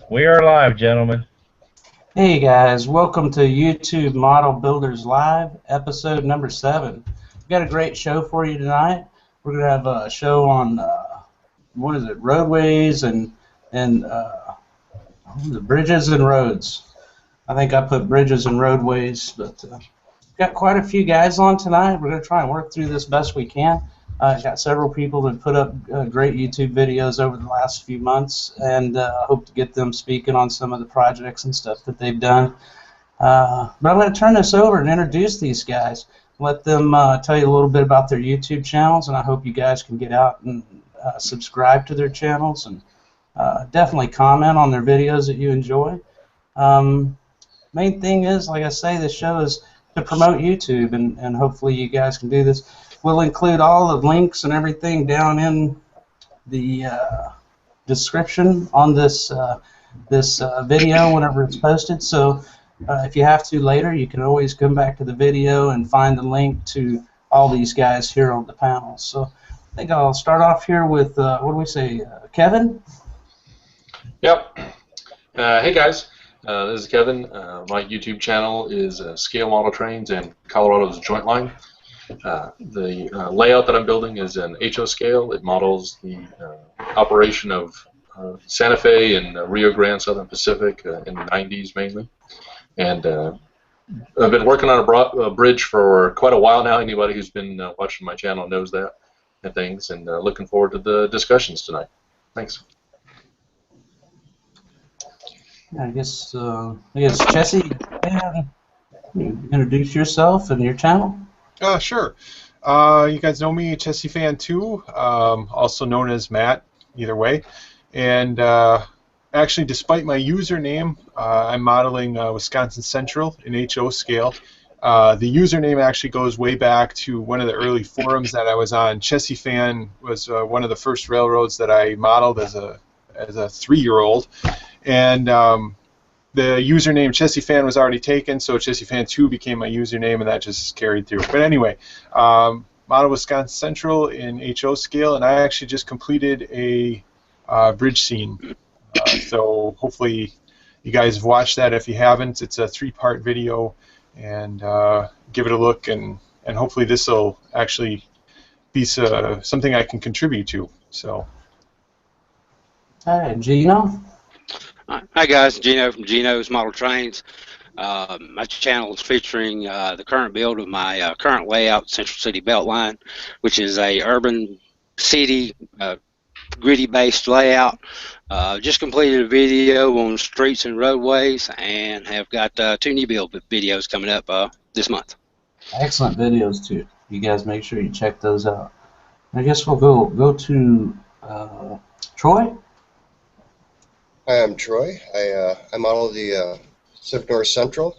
We are live, gentlemen. Hey guys, welcome to YouTube Model Builders Live, episode number 7. We've got a great show for you tonight. We're going to have a show on, roadways and the bridges and roads. I think I put bridges and roadways, but got quite a few guys on tonight. We're going to try and work through this best we can. Got several people that put up great YouTube videos over the last few months, and hope to get them speaking on some of the projects and stuff that they've done. But I'm going to turn this over and introduce these guys. Let them tell you a little bit about their YouTube channels, and I hope you guys can get out and subscribe to their channels and definitely comment on their videos that you enjoy. Main thing is, like I say, this show is to promote YouTube, and hopefully you guys can do this. We'll include all the links and everything down in the description on this video whenever it's posted. So if you have to later, you can always come back to the video and find the link to all these guys here on the panel. So I think I'll start off here with, what do we say, Kevin? Yep. Hey guys, this is Kevin. My YouTube channel is Scale Model Trains and Colorado's Joint Line. The layout that I'm building is an HO scale. It models the operation of Santa Fe and Rio Grande Southern Pacific in the 90s mainly. And I've been working on a bridge for quite a while now. Anybody who's been watching my channel knows that and things. And looking forward to the discussions tonight. Thanks. I guess Jesse, introduce yourself and your channel. Sure. You guys know me, Chessie Fan 2, also known as Matt, either way. And actually, despite my username, I'm modeling Wisconsin Central in HO scale. The username actually goes way back to one of the early forums that I was on. Chessie Fan was one of the first railroads that I modeled as a 3-year-old. And the username Chessie Fan was already taken, so Chessie Fan 2 became my username, and that just carried through. But anyway, model Wisconsin Central in HO scale, and I actually just completed a bridge scene. So hopefully you guys have watched that. If you haven't, it's a 3-part video, and give it a look, and hopefully this will actually be something I can contribute to. So. Hi, Gino. Hi guys, Gino from Gino's Model Trains. My channel is featuring the current build of my current layout, Central City Beltline, which is a urban city gritty-based layout. Just completed a video on streets and roadways, and have got 2 new build videos coming up this month. Excellent videos too. You guys make sure you check those out. I guess we'll go to Troy. Hi, I'm Troy. I model the Pacific North Central.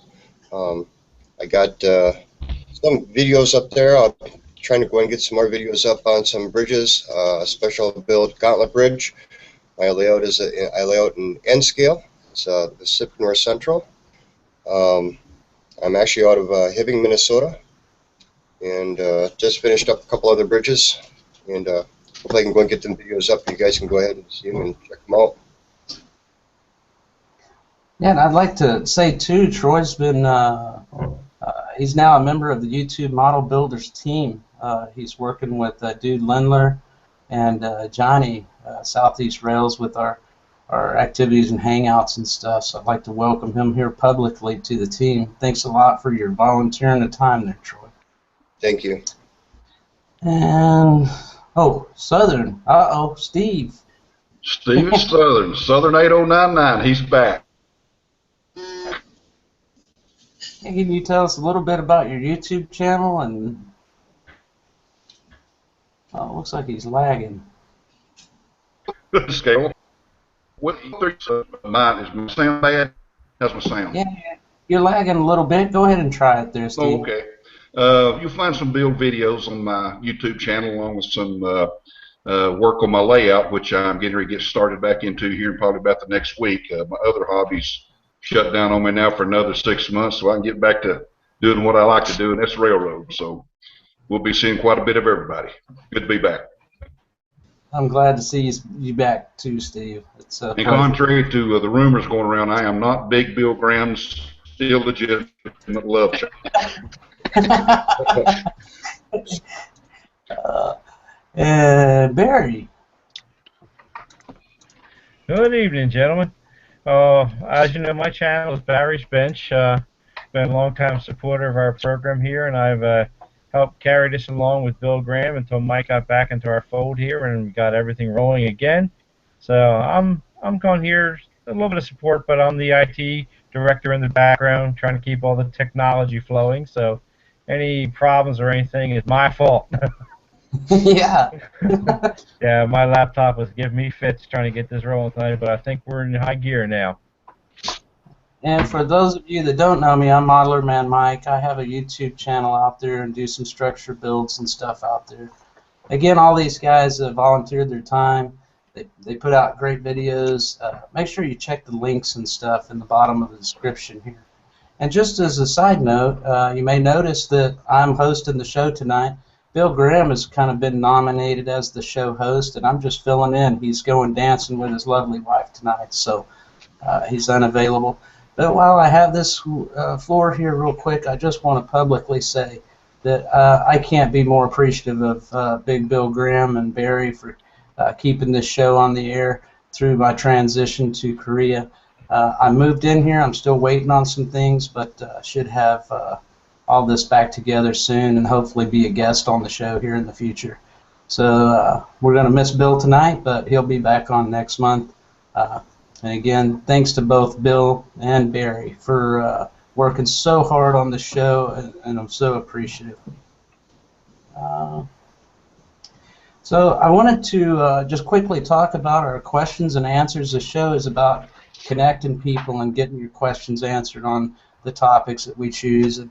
I got some videos up there. I'm trying to go and get some more videos up on some bridges. A special build gauntlet bridge. My layout is I lay out in N scale. It's the Pacific North Central. I'm actually out of Hibbing, Minnesota, and just finished up a couple other bridges. And hopefully I can go and get them videos up. You guys can go ahead and see them and check them out. Yeah, and I'd like to say too, Troy's been, he's now a member of the YouTube Model Builders team. He's working with Dude Lindler and Johnny, Southeast Rails, with our activities and hangouts and stuff. So I'd like to welcome him here publicly to the team. Thanks a lot for your volunteering the time there, Troy. Thank you. And, oh, Southern. Uh-oh, Steve. Steve Southern, Southern 8099, he's back. Can you tell us a little bit about your YouTube channel? And oh, it looks like he's lagging. Scale. What mine is my sound bad? How's my sound? Yeah, you're lagging a little bit. Go ahead and try it there, Steve. Oh, okay. You'll find some build videos on my YouTube channel, along with some work on my layout, which I'm getting ready to get started back into here in probably about the next week. My other hobbies shut down on me now for another 6 months, so I can get back to doing what I like to do, and that's railroad. So we'll be seeing quite a bit of everybody. Good to be back. I'm glad to see you back too, Steve. It's a And pleasure. contrary to the rumors going around, I am not Big Bill Graham's illegitimate love child. Barry. Good evening, gentlemen. As you know, my channel is Barry's Bench. Been a long-time supporter of our program here, and I've helped carry this along with Bill Graham until Mike got back into our fold here and we got everything rolling again. So I'm going here a little bit of support, but I'm the IT director in the background, trying to keep all the technology flowing. So any problems or anything is my fault. Yeah. Yeah, my laptop was giving me fits trying to get this rolling tonight, but I think we're in high gear now. And for those of you that don't know me, I'm ModelerManMike. I have a YouTube channel out there and do some structure builds and stuff out there. Again, all these guys have volunteered their time. They put out great videos. Make sure you check the links and stuff in the bottom of the description here. And just as a side note, you may notice that I'm hosting the show tonight. Bill Graham has kind of been nominated as the show host, and I'm just filling in. He's going dancing with his lovely wife tonight, so he's unavailable. But while I have this floor here real quick, I just want to publicly say that I can't be more appreciative of Big Bill Graham and Barry for keeping this show on the air through my transition to Korea. I moved in here. I'm still waiting on some things, but should have all this back together soon and hopefully be a guest on the show here in the future. So we're going to miss Bill tonight, but he'll be back on next month. And again, thanks to both Bill and Barry for working so hard on the show, and I'm so appreciative. So I wanted to just quickly talk about our questions and answers. The show is about connecting people and getting your questions answered on the topics that we choose,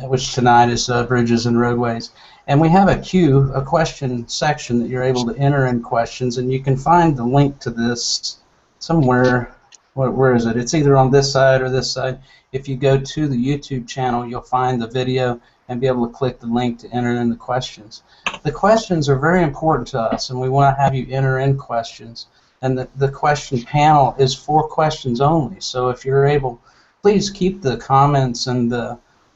which tonight is Bridges and Roadways. And we have a question section that you're able to enter in questions, and you can find the link to this somewhere. Where is it? It's either on this side or this side. If you go to the YouTube channel, you'll find the video and be able to click the link to enter in the questions. The questions are very important to us, and we want to have you enter in questions. And the question panel is for questions only. So if you're able, please keep the comments and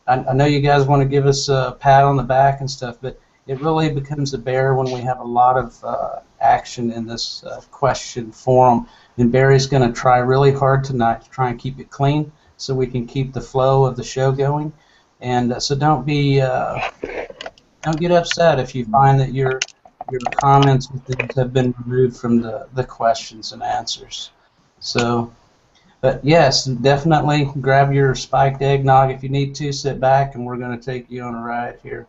I know you guys want to give us a pat on the back and stuff, but it really becomes a bear when we have a lot of action in this question forum. And Barry's going to try really hard tonight to try and keep it clean so we can keep the flow of the show going. And so don't get upset if you find that your comments and things have been removed from the questions and answers. So, but yes, definitely grab your spiked eggnog if you need to. Sit back, and we're going to take you on a ride here.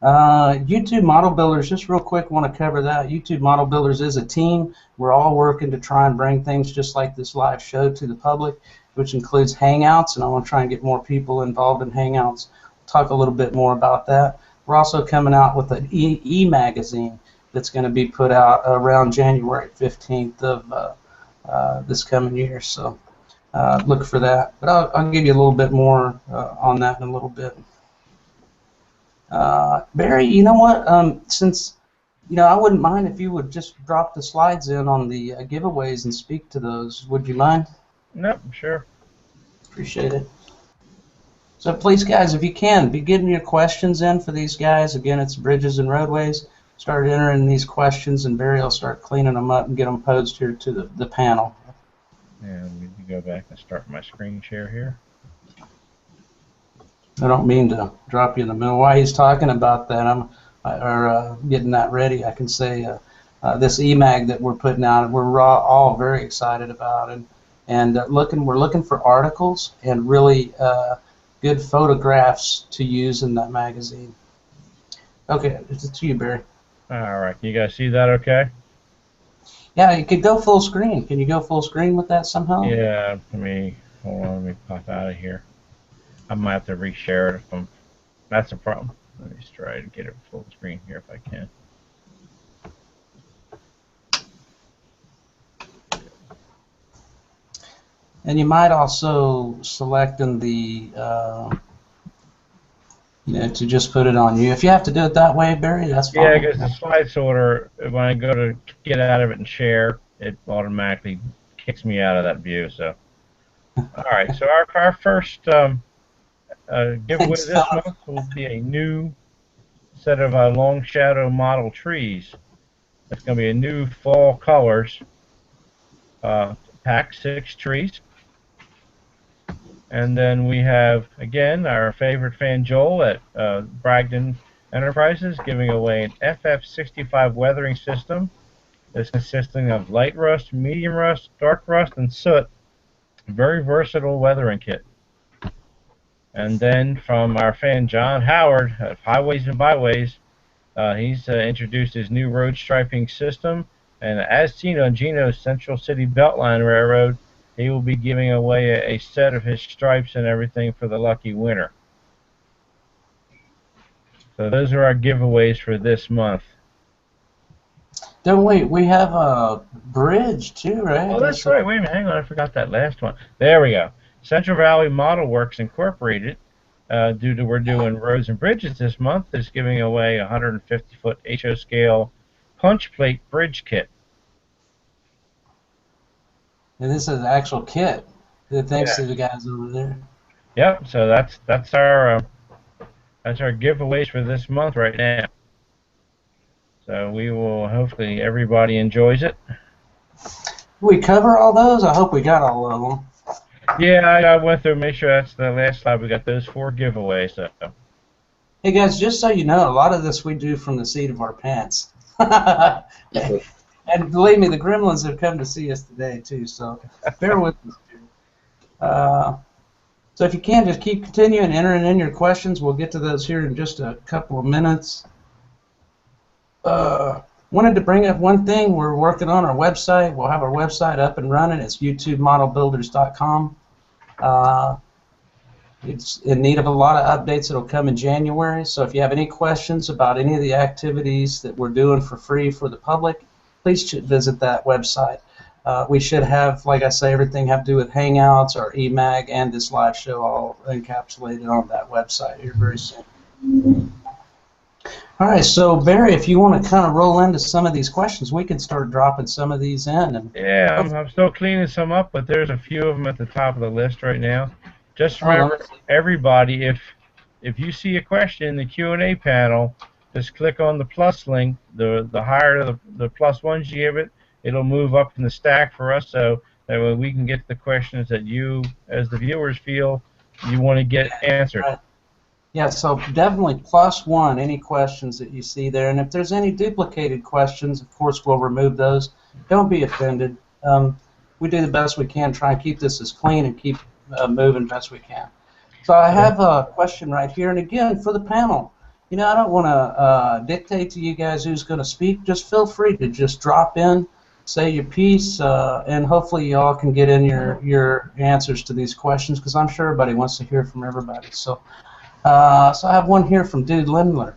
YouTube Model Builders, just real quick, want to cover that. YouTube Model Builders is a team. We're all working to try and bring things just like this live show to the public, which includes Hangouts, and I want to try and get more people involved in Hangouts. Talk a little bit more about that. We're also coming out with an e-magazine that's going to be put out around January 15th of this coming year, so look for that. But I'll give you a little bit more on that in a little bit. Barry, you know what? Since I wouldn't mind if you would just drop the slides in on the giveaways and speak to those. Would you mind? Nope, sure. Appreciate it. So please, guys, if you can, be getting your questions in for these guys. Again, it's Bridges and Roadways. Start entering these questions, and Barry will start cleaning them up and get them posed here to the panel. And we can go back and start my screen share here. I don't mean to drop you in the middle. While he's talking about that, getting that ready, I can say this eMag that we're putting out, we're all very excited about, and we're looking for articles and really good photographs to use in that magazine. Okay, it's to you, Barry. All right, you guys see that okay? Yeah, you could go full screen. Can you go full screen with that somehow? Yeah, hold on, let me pop out of here. I might have to reshare it if that's a problem. Let me just try to get it full screen here if I can. And you might also select in the to just put it on you. If you have to do it that way, Barry, that's fine. Yeah, because the slide sorter, when I go to get out of it and share, it automatically kicks me out of that view. So, all right. So our first giveaway this month will be a new set of long shadow model trees. It's going to be a new fall colors. Pack 6 trees. And then we have, again, our favorite fan Joel at Bragdon Enterprises giving away an FF65 weathering system that's consisting of light rust, medium rust, dark rust, and soot. Very versatile weathering kit. And then from our fan John Howard of Highways and Byways, he's introduced his new road striping system. And as seen on Gino's Central City Beltline Railroad, he will be giving away a set of his stripes and everything for the lucky winner. So those are our giveaways for this month. Don't wait, we have a bridge too, right? Oh, that's right. Wait a minute, hang on, I forgot that last one. There we go. Central Valley Model Works Incorporated, due to we're doing roads and bridges this month, is giving away a 150-foot HO scale punch plate bridge kit. And this is an actual kit. Thanks to the guys over there. Yep. So that's our giveaways for this month right now. So we will hopefully everybody enjoys it. We cover all those. I hope we got all of them. Yeah, I went through. Make sure that's the last slide. We got those 4 giveaways. So. Hey guys, just so you know, a lot of this we do from the seat of our pants. And believe me, the gremlins have come to see us today, too, so bear with us. So if you can, just keep continuing entering in your questions. We'll get to those here in just a couple of minutes. Wanted to bring up one thing. We're working on our website. We'll have our website up and running. It's YouTubeModelBuilders.com. It's in need of a lot of updates that will come in January. So if you have any questions about any of the activities that we're doing for free for the public, please visit that website. We should have, like I say, everything have to do with Hangouts, our eMag, and this live show all encapsulated on that website here very soon. All right, so Barry, if you want to kind of roll into some of these questions, we can start dropping some of these in. And yeah, I'm still cleaning some up, but there's a few of them at the top of the list right now. Just remember, everybody, if you see a question in the Q&A panel, just click on the plus link. The higher the plus ones you give it, it'll move up in the stack for us, so that way we can get the questions that you, as the viewers, feel you want to get answered. Right. Yeah, so definitely +1 any questions that you see there, and if there's any duplicated questions, of course we'll remove those. Don't be offended. We do the best we can, try and keep this as clean and keep moving best we can. So I have a question right here, and again, for the panel, you know, I don't want to dictate to you guys who's going to speak. Just feel free to just drop in, say your piece, and hopefully you all can get in your answers to these questions, because I'm sure everybody wants to hear from everybody. So I have one here from Dude Lindler,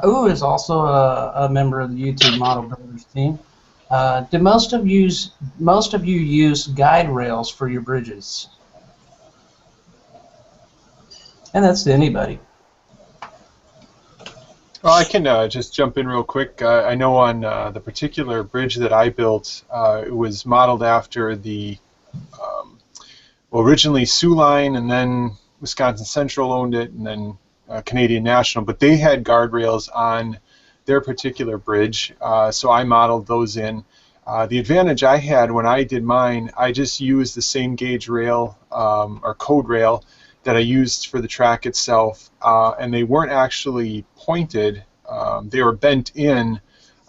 who is also a member of the YouTube Model Builders team. Do most of you use guide rails for your bridges? And that's to anybody. Well, I can just jump in real quick. I know on the particular bridge that I built, it was modeled after the well, originally Sioux Line, and then Wisconsin Central owned it, and then Canadian National. But they had guardrails on their particular bridge, so I modeled those in. The advantage I had when I did mine, I just used the same gauge rail or code rail that I used for the track itself, and they weren't actually pointed. They were bent in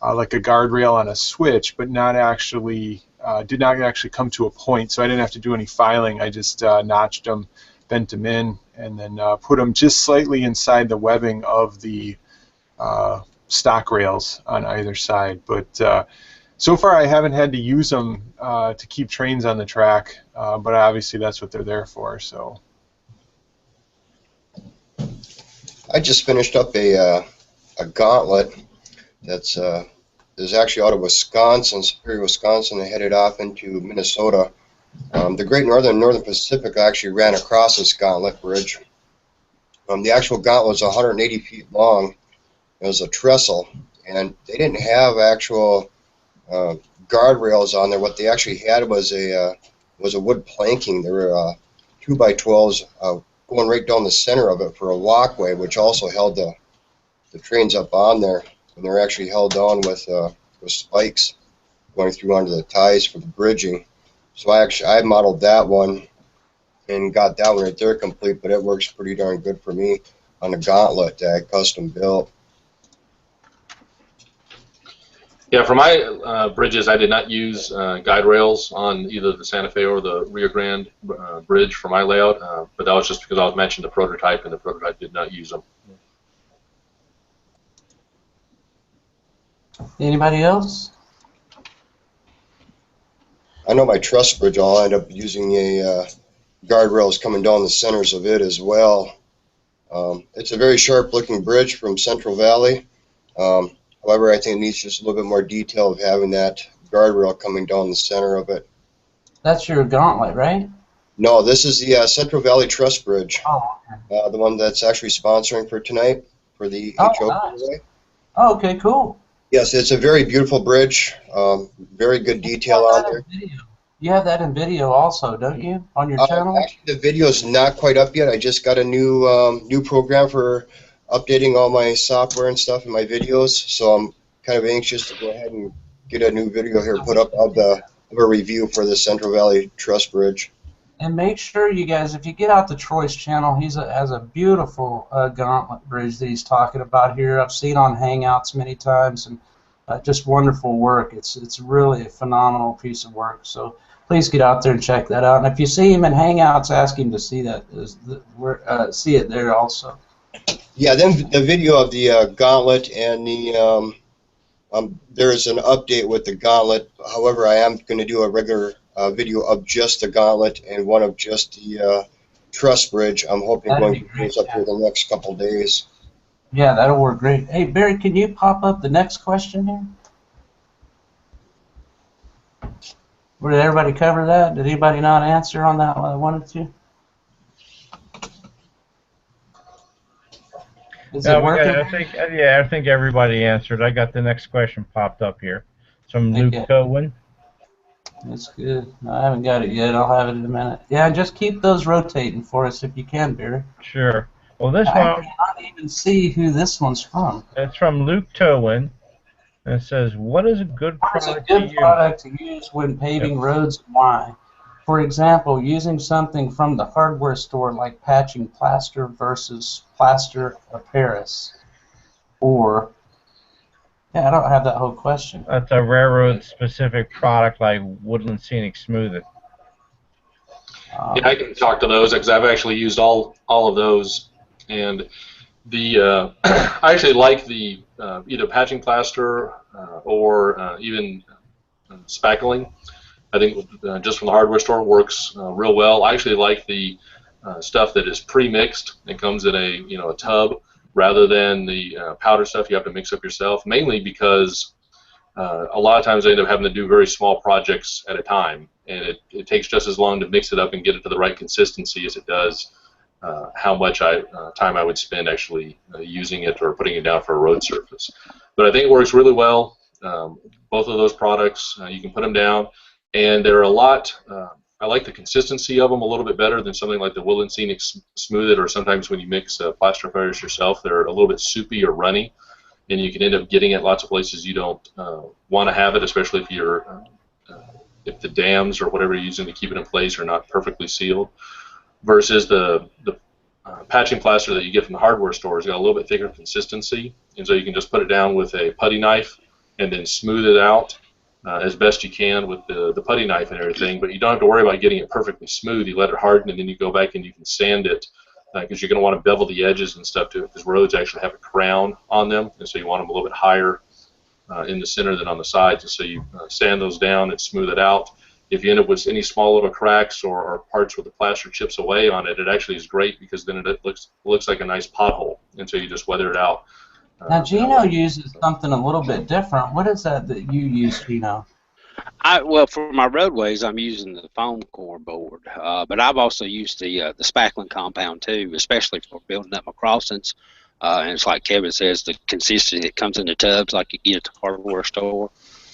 like a guardrail on a switch, but not actually did not actually come to a point. So I didn't have to do any filing. I just notched them, bent them in, and then put them just slightly inside the webbing of the stock rails on either side. But so far I haven't had to use them to keep trains on the track, but obviously that's what they're there for. So. I just finished up a gauntlet that's is actually out of Wisconsin, Superior, Wisconsin, and headed off into Minnesota. The Great Northern Pacific actually ran across this gauntlet bridge. The actual gauntlet was 180 feet long. It was a trestle, and they didn't have actual guardrails on there. What they actually had was a wood planking. There were 2x12s going right down the center of it for a walkway, which also held the trains up on there, and they're actually held down with spikes going through onto the ties for the bridging. So I modeled that one and got that one right there complete, but it works pretty darn good for me on the gauntlet that I custom built. Yeah, for my bridges, I did not use guide rails on either the Santa Fe or the Rio Grande bridge for my layout, but that was just because I was mentioning the prototype, and the prototype did not use them. Anybody else? I know my truss bridge, I'll end up using a guardrails coming down the centers of it as well. It's a very sharp looking bridge from Central Valley. However, I think it needs just a little bit more detail of having that guardrail coming down the center of it. That's your gauntlet, right? No, this is the Central Valley Truss Bridge. Oh, okay. The one that's actually sponsoring for tonight for the HO giveaway. Oh, okay, cool. Yes, it's a very beautiful bridge. Very good detail on there. You have that in video also, don't you, on your channel? Actually, the video's not quite up yet. I just got a new program for updating all my software and stuff in my videos, so I'm kind of anxious to go ahead and get a new video here put up of a review for the Central Valley Truss Bridge. And make sure you guys, if you get out to Troy's channel, he has a beautiful gauntlet bridge that he's talking about here. I've seen on Hangouts many times, and just wonderful work. It's really a phenomenal piece of work. So please get out there and check that out. And if you see him in Hangouts, ask him to see that. See it there also. Yeah, then the video of the gauntlet and the there is an update with the gauntlet. However, I am going to do a regular video of just the gauntlet and one of just the truss bridge. I'm hoping going to put those up here the next couple days. Yeah, that'll work great. Hey, Barry, can you pop up the next question here? Did everybody cover that? Did anybody not answer on that one I wanted to? Is it working? I think everybody answered. I got the next question popped up here. From Luke Cohen. That's good. I haven't got it yet. I'll have it in a minute. Yeah, just keep those rotating for us if you can, Barry. Sure. Well, this one... I cannot even see who this one's from. It's from Luke Cohen. And it says, what is a good product to use when paving roads and why? For example, using something from the hardware store like patching plaster versus plaster of Paris. Or, yeah, I don't have that whole question. That's a railroad-specific product like Woodland Scenic Smooth It. Yeah, I can talk to those because I've actually used all of those, and the I actually like the either patching plaster or even spackling. I think just from the hardware store works real well. I actually like the stuff that is pre-mixed. It comes in a tub rather than the powder stuff you have to mix up yourself. Mainly because a lot of times I end up having to do very small projects at a time, and it takes just as long to mix it up and get it to the right consistency as it does how much time I would spend actually using it or putting it down for a road surface. But I think it works really well. Both of those products, you can put them down, and they're a lot. I like the consistency of them a little bit better than something like the Woodland Scenic Smooth It, or sometimes when you mix plaster Paris yourself, they're a little bit soupy or runny, and you can end up getting it lots of places you don't want to have it, especially if you're if the dams or whatever you're using to keep it in place are not perfectly sealed. Versus the patching plaster that you get from the hardware store has got a little bit thicker consistency, and so you can just put it down with a putty knife and then smooth it out as best you can with the putty knife and everything, but you don't have to worry about getting it perfectly smooth. You let it harden, and then you go back and you can sand it because you're going to want to bevel the edges and stuff to it, because roads actually have a crown on them, and so you want them a little bit higher in the center than on the sides, and so you sand those down and smooth it out. If you end up with any small little cracks or parts where the plaster chips away on it, it actually is great because then it looks like a nice pothole, and so you just weather it out. Now, Gino uses something a little bit different. What is that you use, Gino? Well, for my roadways, I'm using the foam core board, but I've also used the spackling compound too, especially for building up my crossings. And it's like Kevin says, the consistency that comes in the tubs, like you get at the hardware store,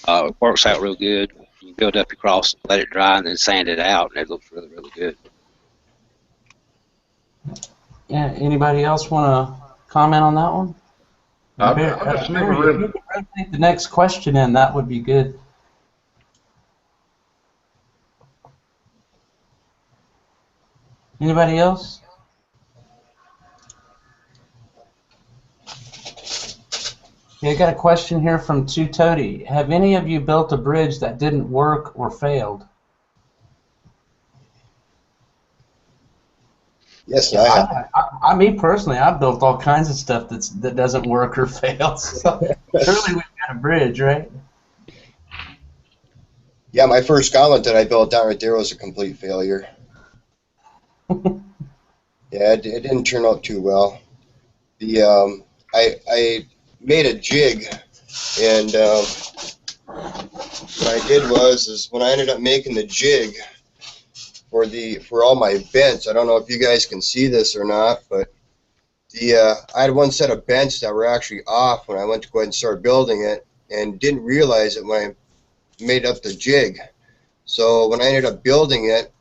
it works out real good. You build up your crossing, let it dry, and then sand it out, and it looks really, really good. Yeah. Anybody else want to comment on that one? I just never Barry, if really. you could rotate the next question in, that would be good. Anybody else? Yeah, I got a question here from Two Toady. Have any of you built a bridge that didn't work or failed? Yes, I have. Me personally, I've built all kinds of stuff that doesn't work or fails. So surely we've got a bridge, right? Yeah, my first gauntlet that I built down right there was a complete failure. Yeah, it didn't turn out too well. I made a jig, and what I did was when I ended up making the jig for all my bents, I don't know if you guys can see this or not, but I had one set of bents that were actually off when I went to go ahead and start building it, and didn't realize it when I made up the jig. So when I ended up building it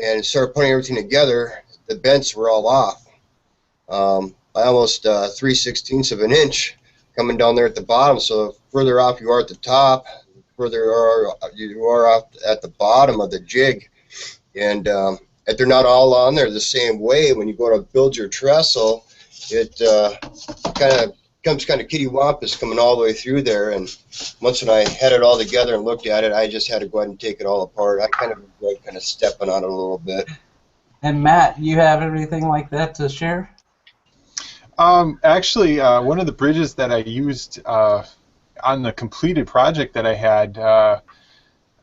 and started putting everything together, the bents were all off. By almost 3/16 of an inch coming down there at the bottom. So the further off you are at the top, further you are off at the bottom of the jig. And if they're not all on there the same way, when you go to build your trestle, it kind of becomes kind of kittywampus coming all the way through there. And once when I had it all together and looked at it, I just had to go ahead and take it all apart. I kind of enjoyed kind of stepping on it a little bit. And Matt, you have anything like that to share? Actually, one of the bridges that I used on the completed project that I had,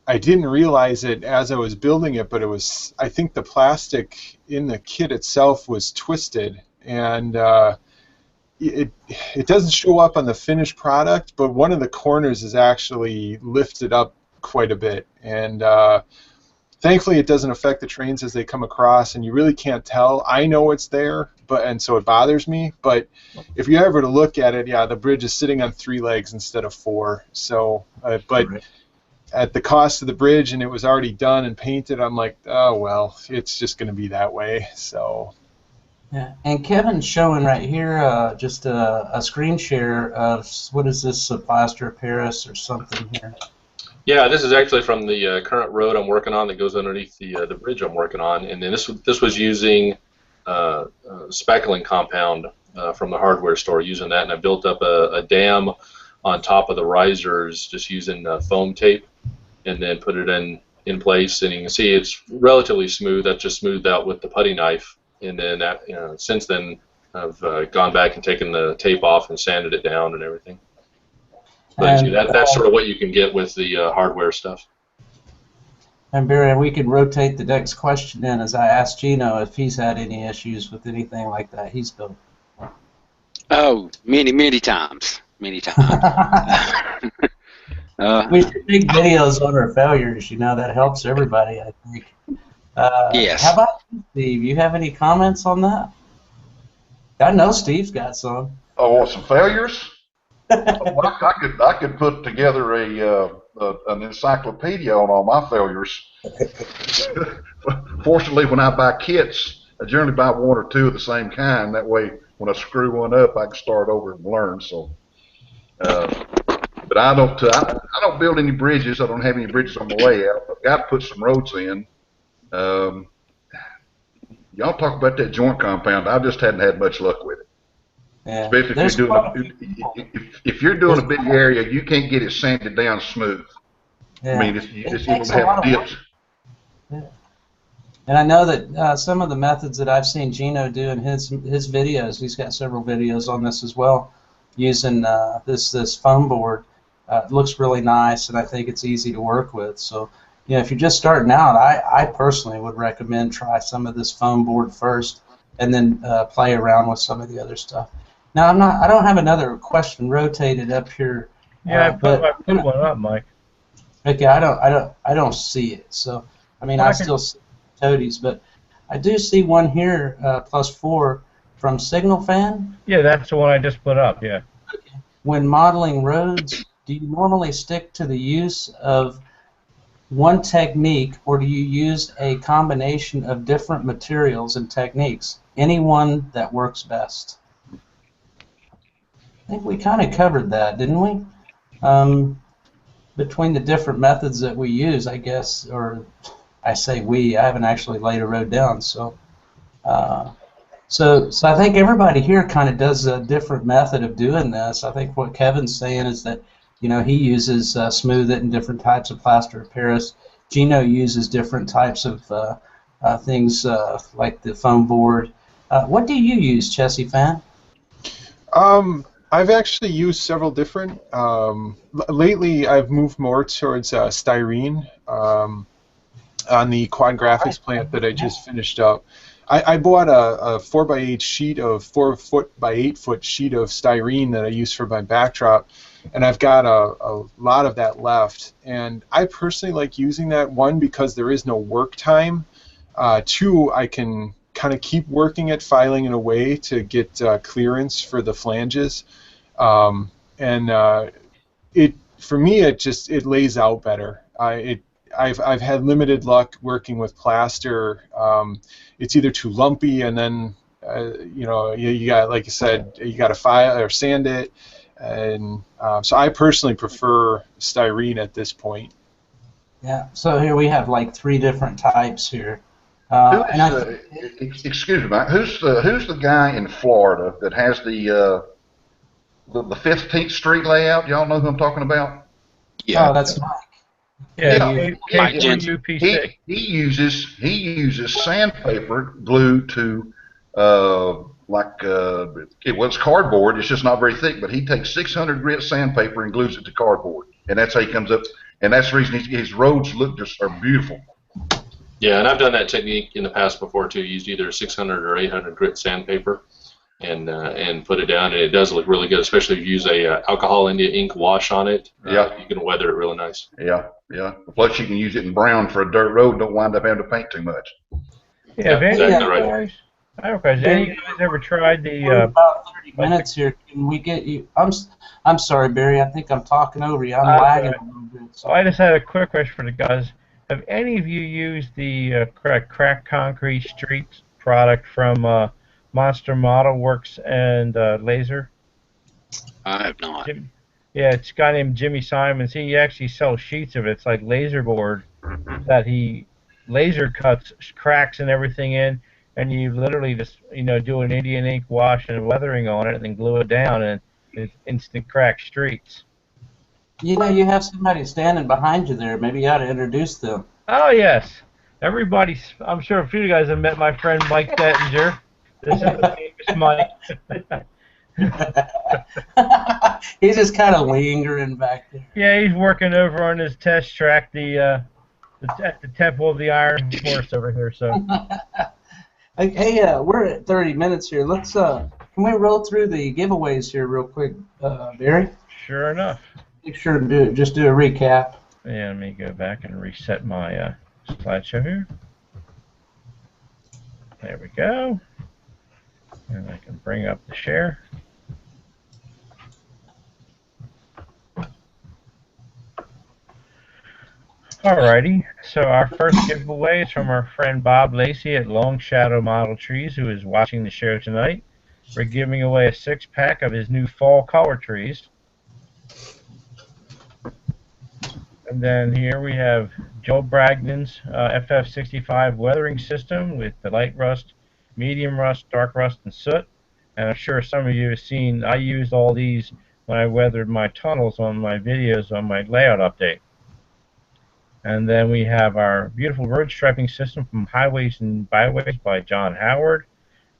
I didn't realize it as I was building it, but it was, I think the plastic in the kit itself was twisted, and it doesn't show up on the finished product, but one of the corners is actually lifted up quite a bit, and thankfully it doesn't affect the trains as they come across, and you really can't tell. I know it's there, and so it bothers me, but if you ever to look at it, yeah, the bridge is sitting on 3 legs instead of 4, so but Right. At the cost of the bridge, and it was already done and painted, I'm like, oh well, it's just going to be that way. So Yeah. And Kevin's showing right here just a screen share of, what is this, a plaster of Paris or something here? Yeah, this is actually from the current road I'm working on that goes underneath the bridge I'm working on, and then this was using spackling compound from the hardware store, using that, and I built up a dam on top of the risers just using foam tape, and then put it in place, and you can see it's relatively smooth. That's just smoothed out with the putty knife, and then since then I've gone back and taken the tape off and sanded it down and everything. But that's sort of what you can get with the hardware stuff. And Barry, we could rotate the next question in as I asked Gino if he's had any issues with anything like that he's built. Oh, many times. Many times. We should make videos on our failures, you know, that helps everybody, I think. Yes. How about you, Steve? You have any comments on that? I know Steve's got some. Oh, some failures? Well, I could put together an encyclopedia on all my failures. Fortunately, when I buy kits, I generally buy 1 or 2 of the same kind. That way, when I screw one up, I can start over and learn. So, but I don't build any bridges. I don't have any bridges on the layout. I've got to put some roads in. Y'all talk about that joint compound. I just hadn't had much luck with it. Yeah. Especially if you're doing a big area, you can't get it sanded down smooth. Yeah. I mean, you just even have dips. Yeah. And I know that some of the methods that I've seen Gino do in his videos, he's got several videos on this as well, using this foam board. It looks really nice, and I think it's easy to work with. So, you know, if you're just starting out, I personally would recommend try some of this foam board first, and then play around with some of the other stuff. Now, I don't have another question rotated up here. Yeah, I put one up, Mike. Okay, I don't see it. So I mean, I still see toadies, but I do see one here, +4 from Signal Fan. Yeah, that's the one I just put up. Yeah. When modeling roads, do you normally stick to the use of one technique, or do you use a combination of different materials and techniques? Any one that works best. I think we kind of covered that, didn't we? Between the different methods that we use, I guess, or I say we, I haven't actually laid a road down, so so I think everybody here kind of does a different method of doing this. I think what Kevin's saying is that, you know, he uses Smooth It and different types of plaster of Paris. Gino uses different types of things like the foam board. What do you use, Chessie Fan? I've actually used several different. Lately, I've moved more towards styrene on the Quad Graphics plant that I just finished up. I bought a 4x8 sheet of 4-foot by 8-foot sheet of styrene that I use for my backdrop, and I've got a lot of that left. And I personally like using that, one, because there is no work time. Two, I can kind of keep working at filing in a way to get clearance for the flanges. For me, it lays out better. I've had limited luck working with plaster. It's either too lumpy, and then you know, you got, like you said, you got to file or sand it, and so I personally prefer styrene at this point. Yeah. So here we have like 3 different types here. Excuse me, Mike. Who's the guy in Florida that has the 15th Street layout? Y'all know who I'm talking about? Yeah. Oh, that's Mike. Yeah, Mike Jensen. UPC. He uses sandpaper glued to it's cardboard. It's just not very thick, but he takes 600 grit sandpaper and glues it to cardboard, and that's how he comes up. And that's the reason his roads are beautiful. Yeah, and I've done that technique in the past before too. Used either 600 or 800 grit sandpaper, and put it down, and it does look really good, especially if you use a alcohol India ink wash on it. Yeah, you can weather it really nice. Yeah. Plus, you can use it in brown for a dirt road. Don't wind up having to paint too much. Yeah, exactly right. I have a question. Any of you guys ever tried the? About 30 minutes here. Can we get you? I'm sorry, Barry. I think I'm talking over you. I'm lagging a little bit. So. I just had a quick question for the guys. Have any of you used the cracked concrete streets product from Monster Model Works and Laser? I have not. Yeah, it's a guy named Jimmy Simons. He actually sells sheets of it. It's like laser board that he laser cuts cracks and everything in, and you literally just, you know, do an Indian ink wash and weathering on it and then glue it down, and it's instant crack streets. You know, you have somebody standing behind you there. Maybe you ought to introduce them. Oh, yes. I'm sure a few of you guys have met my friend Mike Dettinger. This is the famous Mike. He's just kind of lingering back there. Yeah, he's working over on his test track, at the Temple of the Iron Horse over here. So. Hey, we're at 30 minutes here. Let's can we roll through the giveaways here real quick, Barry? Sure enough. Make sure to just do a recap. Yeah, let me go back and reset my slideshow here. There we go. And I can bring up the share. Alrighty, so our first giveaway is from our friend Bob Lacey at Long Shadow Model Trees, who is watching the show tonight. We're giving away a 6-pack of his new fall color trees. And then here we have Joe Bragdon's FF65 weathering system with the light rust, medium rust, dark rust, and soot. And I'm sure some of you have seen, I used all these when I weathered my tunnels on my videos on my layout update. And then we have our beautiful road striping system from Highways and Byways by John Howard.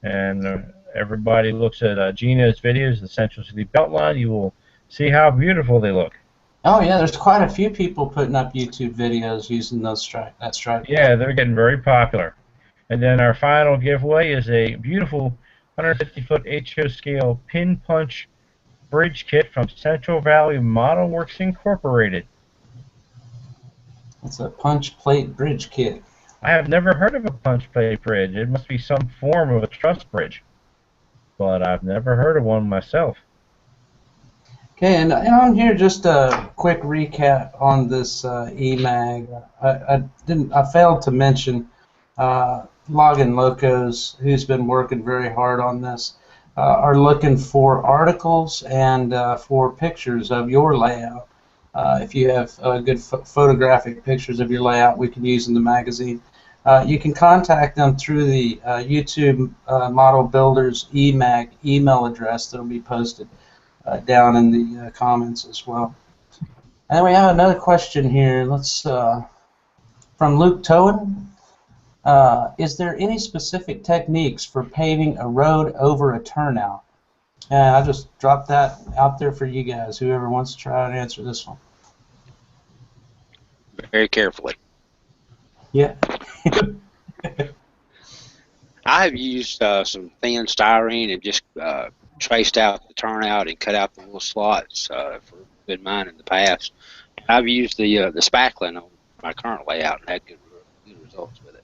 And everybody looks at Gino's videos, the Central City Beltline. You will see how beautiful they look. Oh yeah, there's quite a few people putting up YouTube videos using that stripe. Yeah, they're getting very popular. And then our final giveaway is a beautiful 150-foot HO scale pin punch bridge kit from Central Valley Model Works Incorporated. It's a punch plate bridge kit. I have never heard of a punch plate bridge. It must be some form of a truss bridge, but I've never heard of one myself. Okay, and on here, just a quick recap on this eMag. I failed to mention Login Locos, who's been working very hard on this, are looking for articles and for pictures of your layout. If you have good photographic pictures of your layout, we can use in the magazine. You can contact them through the YouTube Model Builders eMag email address that will be posted down in the comments as well. And then we have another question here. Let's from Luke Towen. Is there any specific techniques for paving a road over a turnout? And I just dropped that out there for you guys. Whoever wants to try and answer this one. Very carefully. Yeah. I have used some thin styrene and just traced out the turnout and cut out the little slots for good mine in the past. I've used the spackling on my current layout and had good results with it.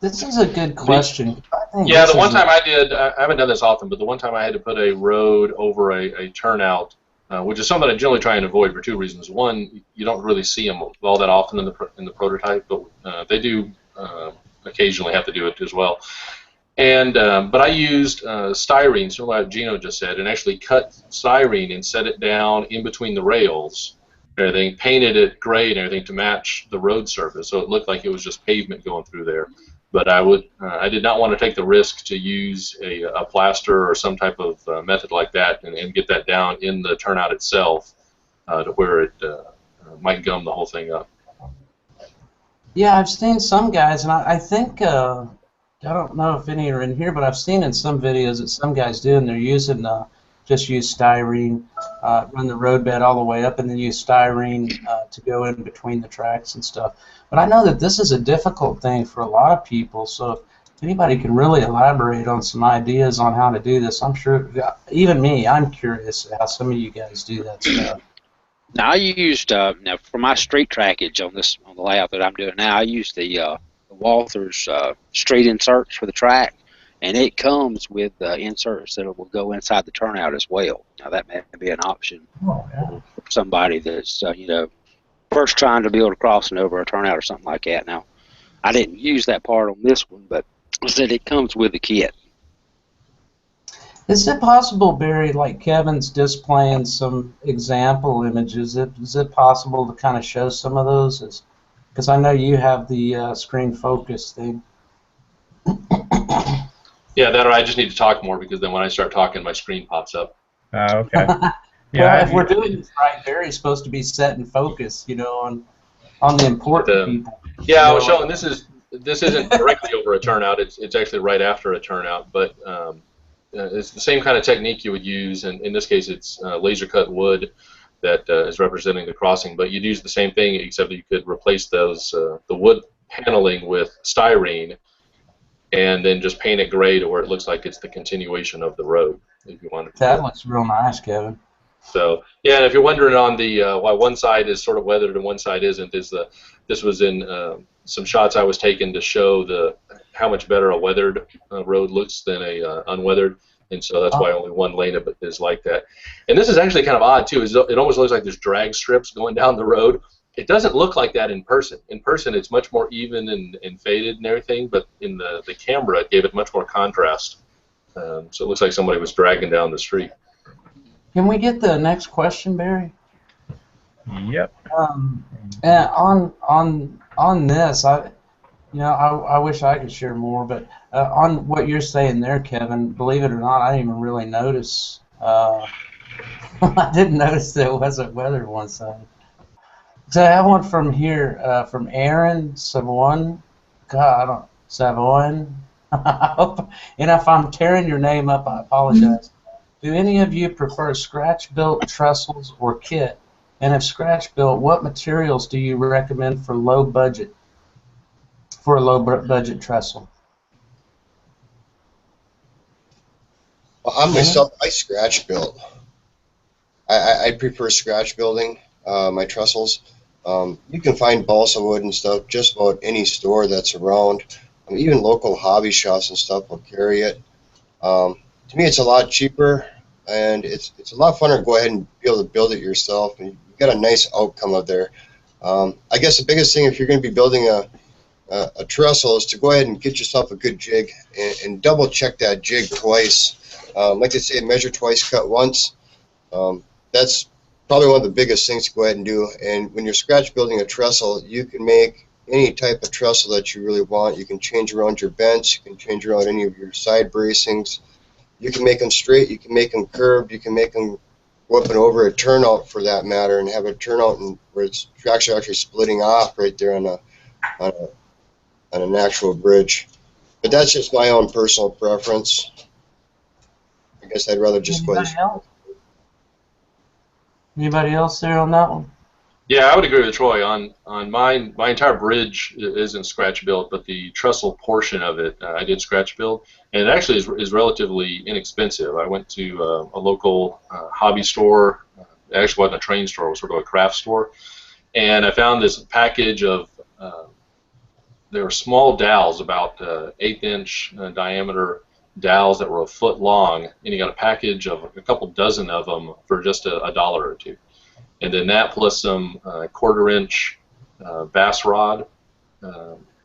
This is a good question. Yeah, the one time I did, I haven't done this often, but the one time I had to put a road over a turnout, which is something I generally try and avoid for two reasons. One, you don't really see them all that often in the prototype, but they do occasionally have to do it as well. And but I used styrene, so like Gino just said, and actually cut styrene and set it down in between the rails, and everything, painted it gray and everything to match the road surface, so it looked like it was just pavement going through there. But I did not want to take the risk to use a plaster or some type of method like that and get that down in the turnout itself to where it might gum the whole thing up. Yeah, I've seen some guys, and I think, I don't know if any are in here, but I've seen in some videos that some guys do, and they're using, just use styrene, run the roadbed all the way up, and then use styrene to go in between the tracks and stuff. But I know that this is a difficult thing for a lot of people, so if anybody can really elaborate on some ideas on how to do this, I'm sure, even me, I'm curious how some of you guys do that stuff. Now I used now for my street trackage on the layout that I'm doing now, I used the Walther's street inserts for the track, and it comes with inserts that will go inside the turnout as well. Now that may be an option for somebody that's you know, first trying to build a crossing over a turnout or something like that. Now I didn't use that part on this one, but I said it comes with the kit. Is it possible, Barry, like Kevin's displaying some example images, is it possible to kind of show some of those? Because I know you have the screen focus thing. Yeah, that or I just need to talk more, because then when I start talking, my screen pops up. Okay. Yeah, well, if we're doing this right, Barry's supposed to be set in focus, you know, on the important people. Yeah, I was showing this isn't directly over a turnout. It's actually right after a turnout, but it's the same kind of technique you would use, and in this case, it's laser cut wood that is representing the crossing. But you'd use the same thing, except that you could replace those the wood paneling with styrene, and then just paint it gray to where it looks like it's the continuation of the road. If you wanted to. That looks real nice, Kevin. So yeah, and if you're wondering on the why one side is sort of weathered and one side isn't, this was in some shots I was taking to show how much better a weathered road looks than a unweathered, and so that's why only one lane of it is like that. And this is actually kind of odd too. It almost looks like there's drag strips going down the road. It doesn't look like that in person. In person, it's much more even and faded and everything, but in the camera, it gave it much more contrast. So it looks like somebody was dragging down the street. Can we get the next question, Barry? Yep. And on this, I wish I could share more, but on what you're saying there, Kevin, believe it or not, I didn't even really notice. I didn't notice there wasn't weather one side. So I have one from here, from Aaron Savoin. God, Savoin. And if I'm tearing your name up, I apologize. Do any of you prefer scratch-built trestles or kit? And if scratch-built, what materials do you recommend for a low budget trestle? Well, I'm myself, I scratch built. I prefer scratch building. my trestles. You can find balsa wood and stuff just about any store that's around. Even local hobby shops and stuff will carry it. To me, it's a lot cheaper, and it's a lot funner to go ahead and be able to build it yourself, and you get a nice outcome of there. I guess the biggest thing if you're going to be building a trestle is to go ahead and get yourself a good jig and double check that jig twice. Like they say, measure twice, cut once. That's probably one of the biggest things to go ahead and do. And when you're scratch building a trestle, you can make any type of trestle that you really want. You can change around your bench, you can change around any of your side bracings. You can make them straight, you can make them curved, you can make them go up and over a turnout for that matter, and have a turnout where it's actually splitting off right there on an actual bridge. But that's just my own personal preference. I guess I'd rather just go ahead. Anybody else there on that one? Yeah, I would agree with Troy. On mine, my entire bridge isn't scratch built, but the trestle portion of it, I did scratch build, and it actually is relatively inexpensive. I went to a local hobby store. It actually wasn't a train store; it was sort of a craft store, and I found this package of there were small dowels, about 1/8-inch diameter dowels that were a foot long, and you got a package of a couple dozen of them for just $1 or $2. And then that plus some 1/4-inch bass rod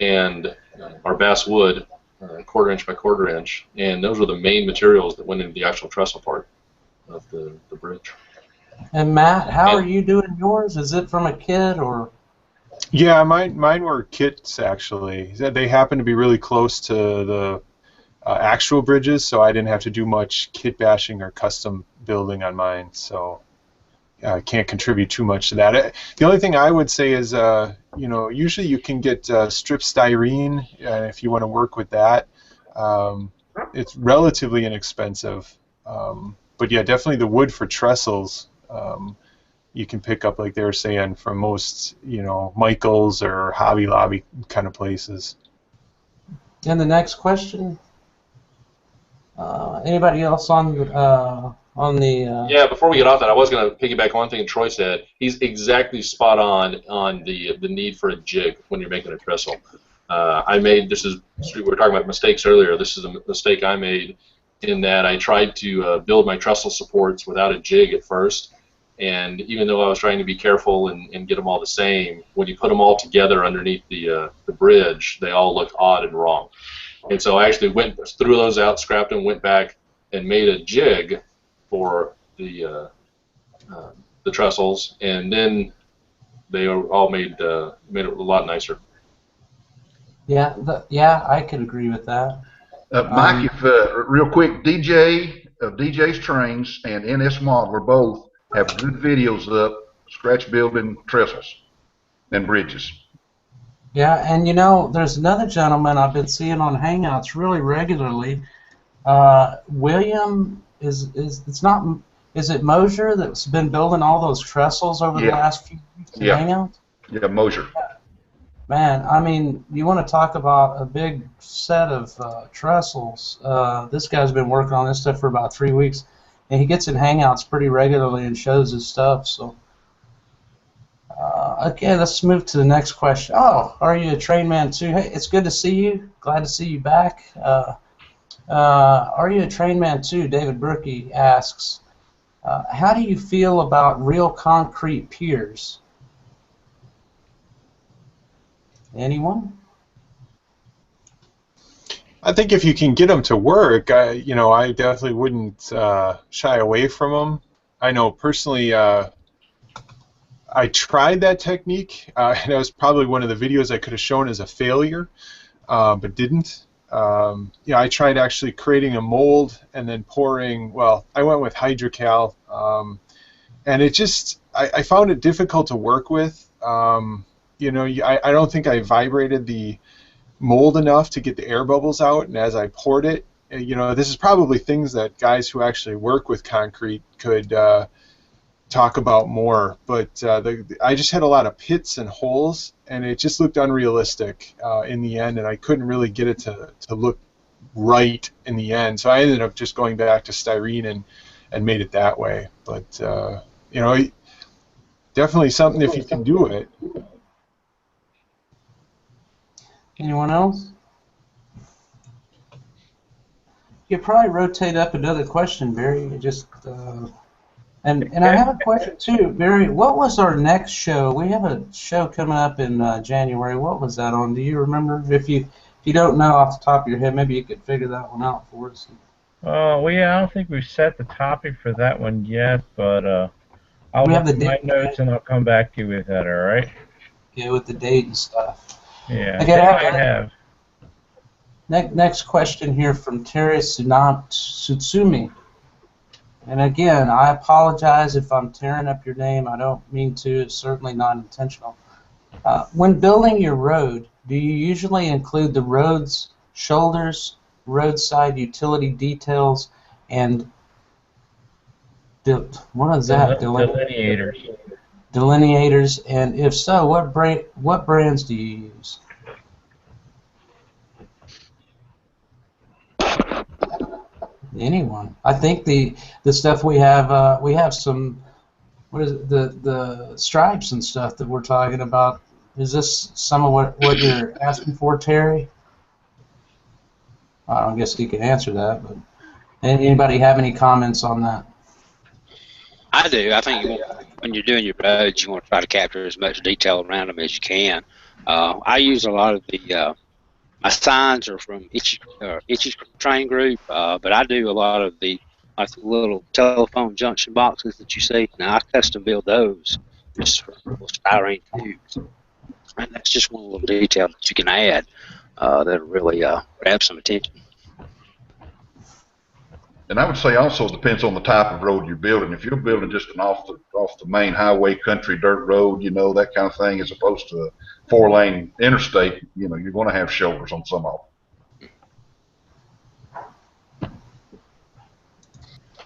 and our bass wood, 1/4-inch by 1/4-inch, and those were the main materials that went into the actual trestle part of the bridge. And Matt, how are you doing yours? Is it from a kit or? Yeah, mine were kits actually. They happened to be really close to the actual bridges, so I didn't have to do much kit bashing or custom building on mine. So I can't contribute too much to that. The only thing I would say is, usually you can get strip styrene if you want to work with that. It's relatively inexpensive, but yeah, definitely the wood for trestles you can pick up, like they were saying, from most Michaels or Hobby Lobby kind of places. And the next question. Anybody else on the? Yeah, before we get off that, I was going to piggyback on one thing Troy said. He's exactly spot on the need for a jig when you're making a trestle. We were talking about mistakes earlier. This is a mistake I made in that I tried to build my trestle supports without a jig at first, and even though I was trying to be careful and get them all the same, when you put them all together underneath the bridge, they all looked odd and wrong. And so I actually threw those out, scrapped them, went back, and made a jig for the trestles, and then they all made it a lot nicer. Yeah, I could agree with that. Mike, if real quick, DJ's Trains and NS Modeler both have good videos up, scratch building trestles and bridges. Yeah, and there's another gentleman I've been seeing on Hangouts really regularly. William is it Mosier that's been building all those trestles over the last few weeks in Hangouts? Yeah, Mosier. Man, I mean, you want to talk about a big set of trestles. This guy's been working on this stuff for about 3 weeks, and he gets in Hangouts pretty regularly and shows his stuff. So, okay, let's move to the next question. Oh, are you a train man too? Hey, it's good to see you. Glad to see you back. Are you a train man too? David Brookie asks. How do you feel about real concrete piers? Anyone? I think if you can get them to work, I definitely wouldn't shy away from them. I know personally, I tried that technique, and that was probably one of the videos I could have shown as a failure, but didn't. I tried actually creating a mold and then pouring. Well, I went with hydrocal, and it just I found it difficult to work with. I don't think I vibrated the mold enough to get the air bubbles out, and as I poured it, this is probably things that guys who actually work with concrete could talk about more, but I just had a lot of pits and holes, and it just looked unrealistic in the end, and I couldn't really get it to look right in the end, so I ended up just going back to styrene and made it that way. But definitely something if you can do it. Anyone else? You could probably rotate up another question, Barry. You just and I have a question too, Barry. What was our next show? We have a show coming up in January. What was that on? Do you remember? If you don't know off the top of your head, maybe you could figure that one out for us. Well, yeah, I don't think we've set the topic for that one yet, but I'll look at my notes and I'll come back to you with that. All right? Yeah, with the date and stuff. Yeah. Okay, I have. Next question here from Terry Tsutsumi. And again, I apologize if I'm tearing up your name. I don't mean to. It's certainly not intentional. When building your road, do you usually include the road's shoulders, roadside utility details, and what is that? Delineators. Delineators, and if so, what brands do you use? Anyone? I think the stuff we have some, what is it, the stripes and stuff that we're talking about. Is this some of what you're asking for, Terry? I don't guess you can answer that, but anybody have any comments on that? I do. I think when you're doing your roads, you want to try to capture as much detail around them as you can. I use a lot of the my signs are from Itchy Train Group, but I do a lot of the little telephone junction boxes that you see. Now I custom build those just from little styrene tubes, and that's just one little detail that you can add that'll really grab some attention. And I would say also it depends on the type of road you're building. If you're building just an off the main highway, country dirt road, you know, that kind of thing, as opposed to a 4-lane interstate, you know, you're going to have shoulders on some of them.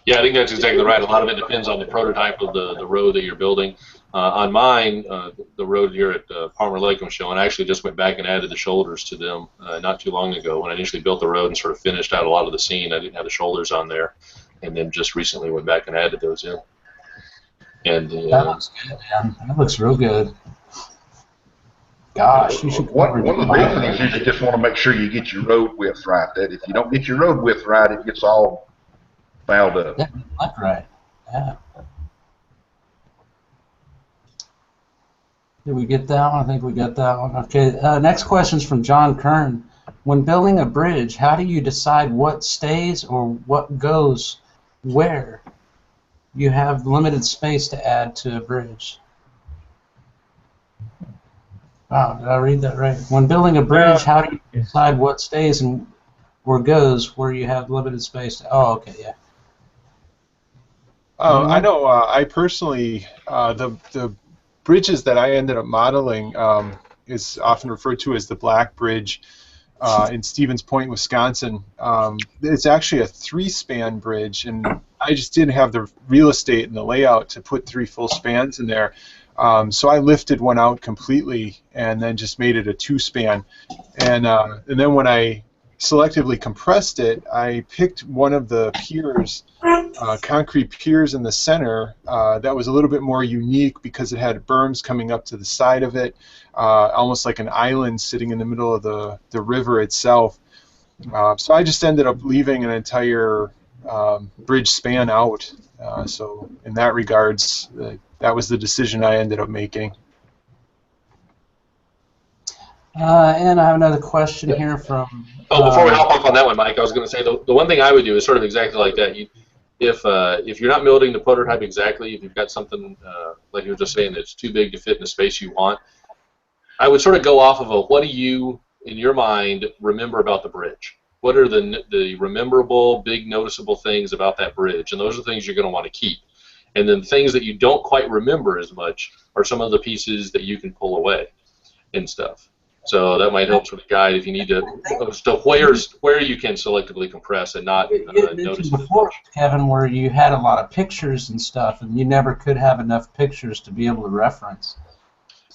Yeah, I think that's exactly right. A lot of it depends on the prototype of the road that you're building. On mine, the road here at Palmer Lake I'm showing, I actually just went back and added the shoulders to them not too long ago. When I initially built the road and sort of finished out a lot of the scene, I didn't have the shoulders on there, and then just recently went back and added those in. And that looks good, man. That looks real good. Gosh, you should. One of the big things is you just want to make sure you get your road width right. That if you don't get your road width right, it gets all fouled up. That doesn't look right. Yeah. Did we get that one? I think we got that one. Okay, next question is from John Kern. When building a bridge, how do you decide what stays or what goes where? You have limited space to add to a bridge. Wow, did I read that right? When building a bridge, how do you decide what stays and or goes where you have limited space? Oh, okay, yeah. I know. I personally, the bridges that I ended up modeling is often referred to as the Black Bridge in Stevens Point, Wisconsin. It's actually a 3-span bridge, and I just didn't have the real estate and the layout to put 3 full spans in there. So I lifted one out completely and then just made it a 2-span. And then when I selectively compressed it, I picked one of the piers, concrete piers in the center that was a little bit more unique because it had berms coming up to the side of it, almost like an island sitting in the middle of the river itself. So I just ended up leaving an entire bridge span out. So in that regards, that was the decision I ended up making. And I have another question here from... Oh, before we hop off on that one, Mike, I was going to say the one thing I would do is sort of exactly like that. If you're not building the prototype exactly, if you've got something, like you were just saying, that's too big to fit in the space you want, I would sort of go off of what do you, in your mind, remember about the bridge? What are the rememberable, big, noticeable things about that bridge? And those are things you're going to want to keep. And then things that you don't quite remember as much are some of the pieces that you can pull away and stuff. So that might help sort of guide if you need to where you can selectively compress and not notice before, Kevin, where you had a lot of pictures and stuff, and you never could have enough pictures to be able to reference.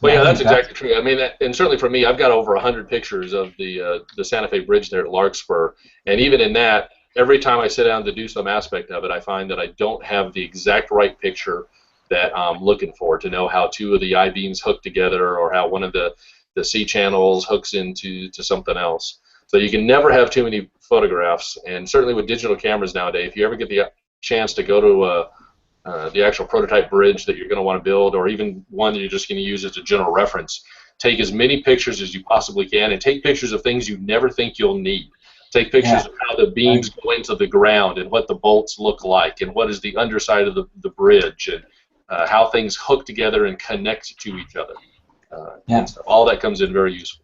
Well, yeah, that's exactly true. I mean, and certainly for me, I've got over 100 pictures of the Santa Fe Bridge there at Larkspur, and even in that, every time I sit down to do some aspect of it, I find that I don't have the exact right picture that I'm looking for, to know how two of the I-beams hook together, or how one of the C channels hooks into something else. So you can never have too many photographs, and certainly with digital cameras nowadays, if you ever get the chance to go to the actual prototype bridge that you're going to want to build, or even one that you're just going to use as a general reference, take as many pictures as you possibly can, and take pictures of things you never think you'll need. Take pictures of how the beams go into the ground, and what the bolts look like, and what is the underside of the bridge, and how things hook together and connect to each other. So all that comes in very useful.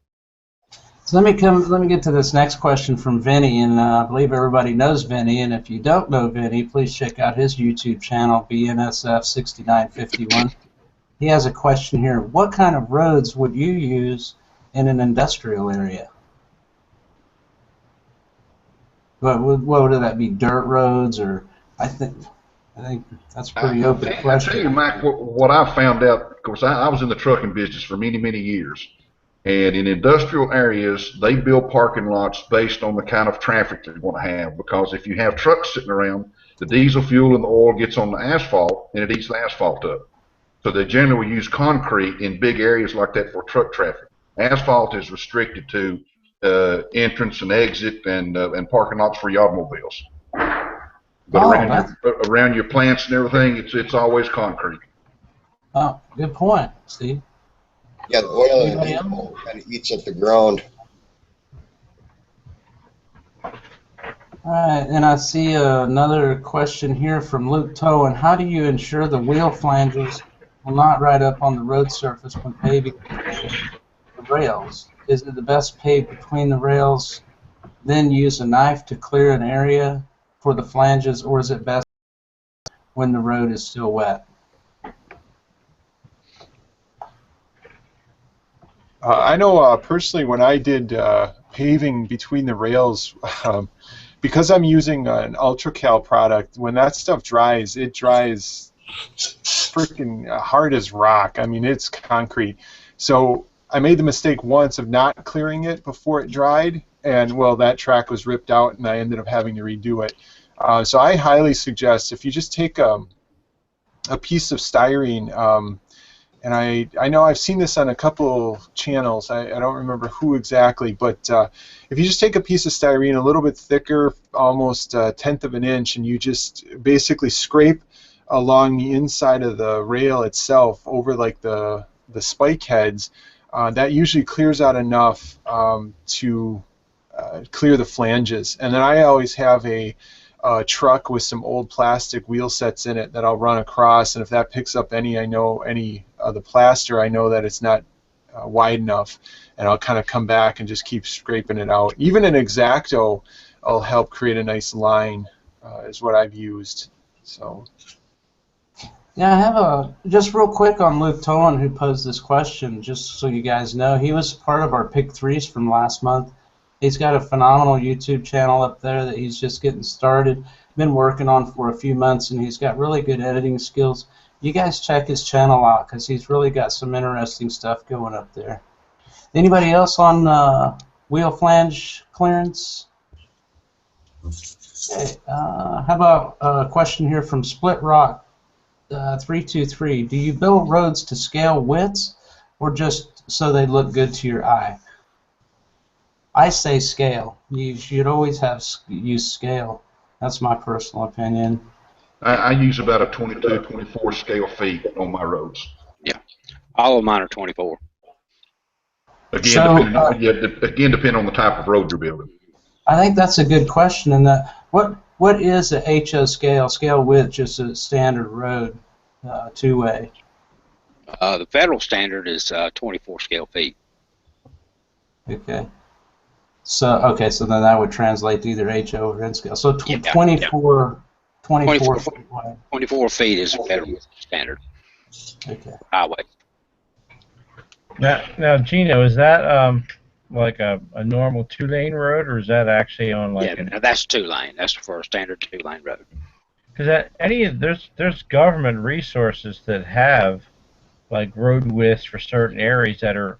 So let me get to this next question from Vinny, and I believe everybody knows Vinny, and if you don't know Vinny, please check out his YouTube channel, BNSF6951. He has a question here. What kind of roads would you use in an industrial area? What would that be? Dirt roads, or I think that's a pretty open question. I tell you, Mike, what I found out. Of course, I was in the trucking business for many, many years, and in industrial areas, they build parking lots based on the kind of traffic they want to have. Because if you have trucks sitting around, the diesel fuel and the oil gets on the asphalt, and it eats the asphalt up. So they generally will use concrete in big areas like that for truck traffic. Asphalt is restricted to entrance and exit and parking lots for your automobiles. But around your plants and everything, it's always concrete. Oh, good point, Steve. Yeah, the oil and diesel kind of eats at the ground. All right, and I see another question here from Luke Towen. How do you ensure the wheel flanges will not ride up on the road surface when paving the rails? Is it the best pave between the rails, then use a knife to clear an area for the flanges, or is it best when the road is still wet? I know personally when I did paving between the rails, because I'm using an UltraCal product, when that stuff dries, it dries freaking hard as rock. I mean, it's concrete. So I made the mistake once of not clearing it before it dried, and well, that track was ripped out, and I ended up having to redo it. So I highly suggest if you just take a piece of styrene, and I know I've seen this on a couple channels. I don't remember who exactly, but if you just take a piece of styrene a little bit thicker, almost a tenth of an inch, and you just basically scrape along the inside of the rail itself over like the spike heads, that usually clears out enough to clear the flanges. And then I always have a truck with some old plastic wheel sets in it that I'll run across, and if that picks up any of the plaster, I know that it's not wide enough, and I'll kind of come back and just keep scraping it out. Even an X-Acto will help create a nice line, is what I've used. So. Yeah, I have just real quick on Luke Tolan, who posed this question, just so you guys know. He was part of our Pick 3s from last month. He's got a phenomenal YouTube channel up there that he's just getting started, been working on for a few months, and he's got really good editing skills. You guys check his channel out because he's really got some interesting stuff going up there. Anybody else on wheel flange clearance? Okay, how about a question here from Split Rock 323. Do you build roads to scale widths or just so they look good to your eye? I say scale. You should always use scale. That's my personal opinion. I use about a 22, 24 scale feet on my roads. Yeah, all of mine are 24. Again, depending on the type of road you're building. I think that's a good question. And what is a HO scale? Scale width, just a standard road, two-way. The federal standard is 24 scale feet. Okay. So then that would translate to either HO or N scale. So 24 feet wide. 24 feet is a federal standard. Okay. Highway. Now, Gino, is that like a normal two-lane road, or is that actually on like? Yeah, that's two-lane. That's for a standard two-lane road. Because there's government resources that have like road widths for certain areas that are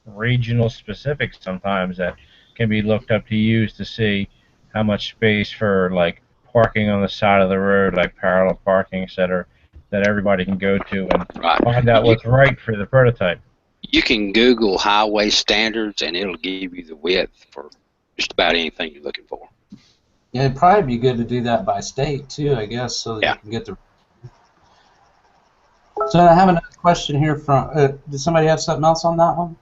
regional specific sometimes that can be looked up to use to see how much space for like parking on the side of the road, like parallel parking, etc., that everybody can go to and Right. find out what's right for the prototype. You can Google highway standards, and it'll give you the width for just about anything you're looking for. Yeah, it'd probably be good to do that by state too, I guess, so that Yeah. you can get the. So I have another question here from. Did somebody have something else on that one?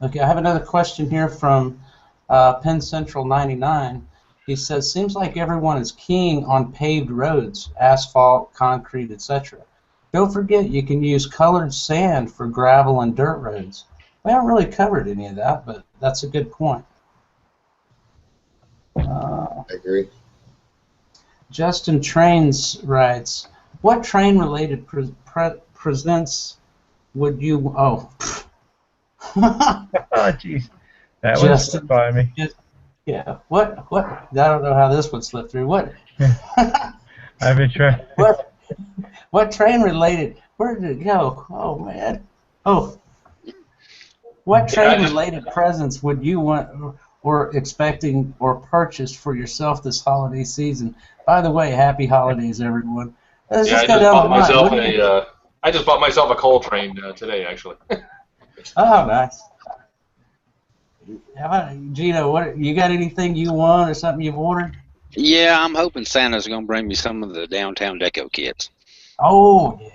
Okay, I have another question here from Penn Central 99. He says, "Seems like everyone is keen on paved roads, asphalt, concrete, etc. Don't forget you can use colored sand for gravel and dirt roads." We haven't really covered any of that, but that's a good point. I agree. Justin Trains writes, "What train-related presents would you?" Oh, Oh, jeez. That was Justin, by me. yeah. What? I don't know how this would slip through. What? I've been trying. What train-related? Where did it go? Oh man. Oh. What train-related presents would you want or expecting or purchased for yourself this holiday season? By the way, happy holidays, everyone. Let's Yeah, just go down the line. I just bought myself a coal train today, actually. Oh, nice. How about Gino? What you got? Anything you want or something you've ordered? Yeah, I'm hoping Santa's going to bring me some of the downtown deco kits. Oh yeah.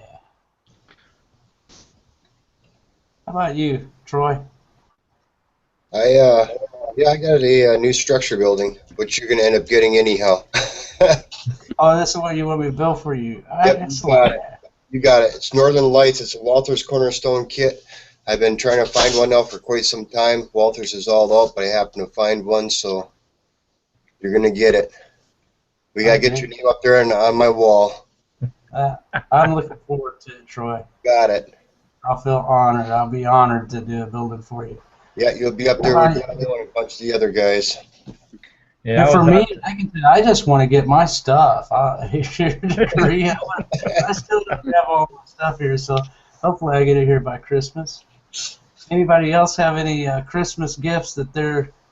How about you, Troy? Yeah, I got a new structure building, which you're going to end up getting anyhow. Oh, this is what you want me to build for you. Yep, Excellent. you got it. It's Northern Lights. It's a Walters Cornerstone kit. I've been trying to find one now for quite some time. Walters is all out, but I happen to find one, so you're going to get it. We got to get your name up there on my wall. I'm looking forward to it, Troy. Got it. I'll feel honored. I'll be honored to do a building for you. Yeah, you'll be up there with Daniel and a bunch of the other guys. Yeah, And for me, I just want to get my stuff. I still don't have all my stuff here, so hopefully I get it here by Christmas. Anybody else have any Christmas gifts that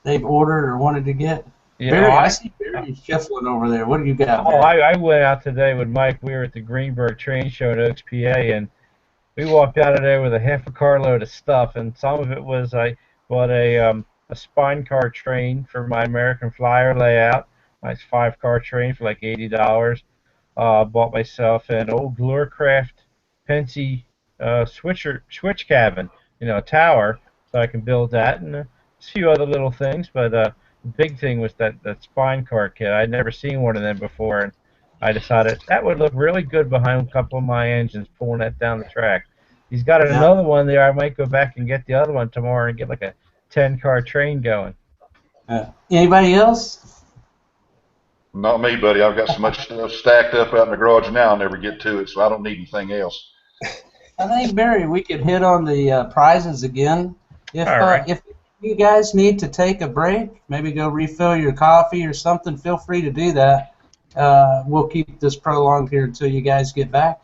they've ordered or wanted to get? Yeah, Barry, I see Barry shuffling over there. What do you got? Oh, I went out today with Mike. We were at the Greenberg Train Show in Oaks, PA, and we walked out of there with a half a carload of stuff, and some of it was I bought a spine car train for my American Flyer layout. Nice 5-car train for like $80. Bought myself an old Lurcraft Pensy switch cabin, a tower, so I can build that, and a few other little things. But the big thing was that spine car kit. I'd never seen one of them before, and I decided that would look really good behind a couple of my engines, pulling that down the track. He's got another one there. I might go back and get the other one tomorrow and get like a 10-car train going. Anybody else? Not me, buddy. I've got so much stuff stacked up out in the garage now, I'll never get to it, so I don't need anything else. I think, Barry, we could hit on the prizes again. If All right. If you guys need to take a break, maybe go refill your coffee or something, feel free to do that. We'll keep this prolonged here until you guys get back.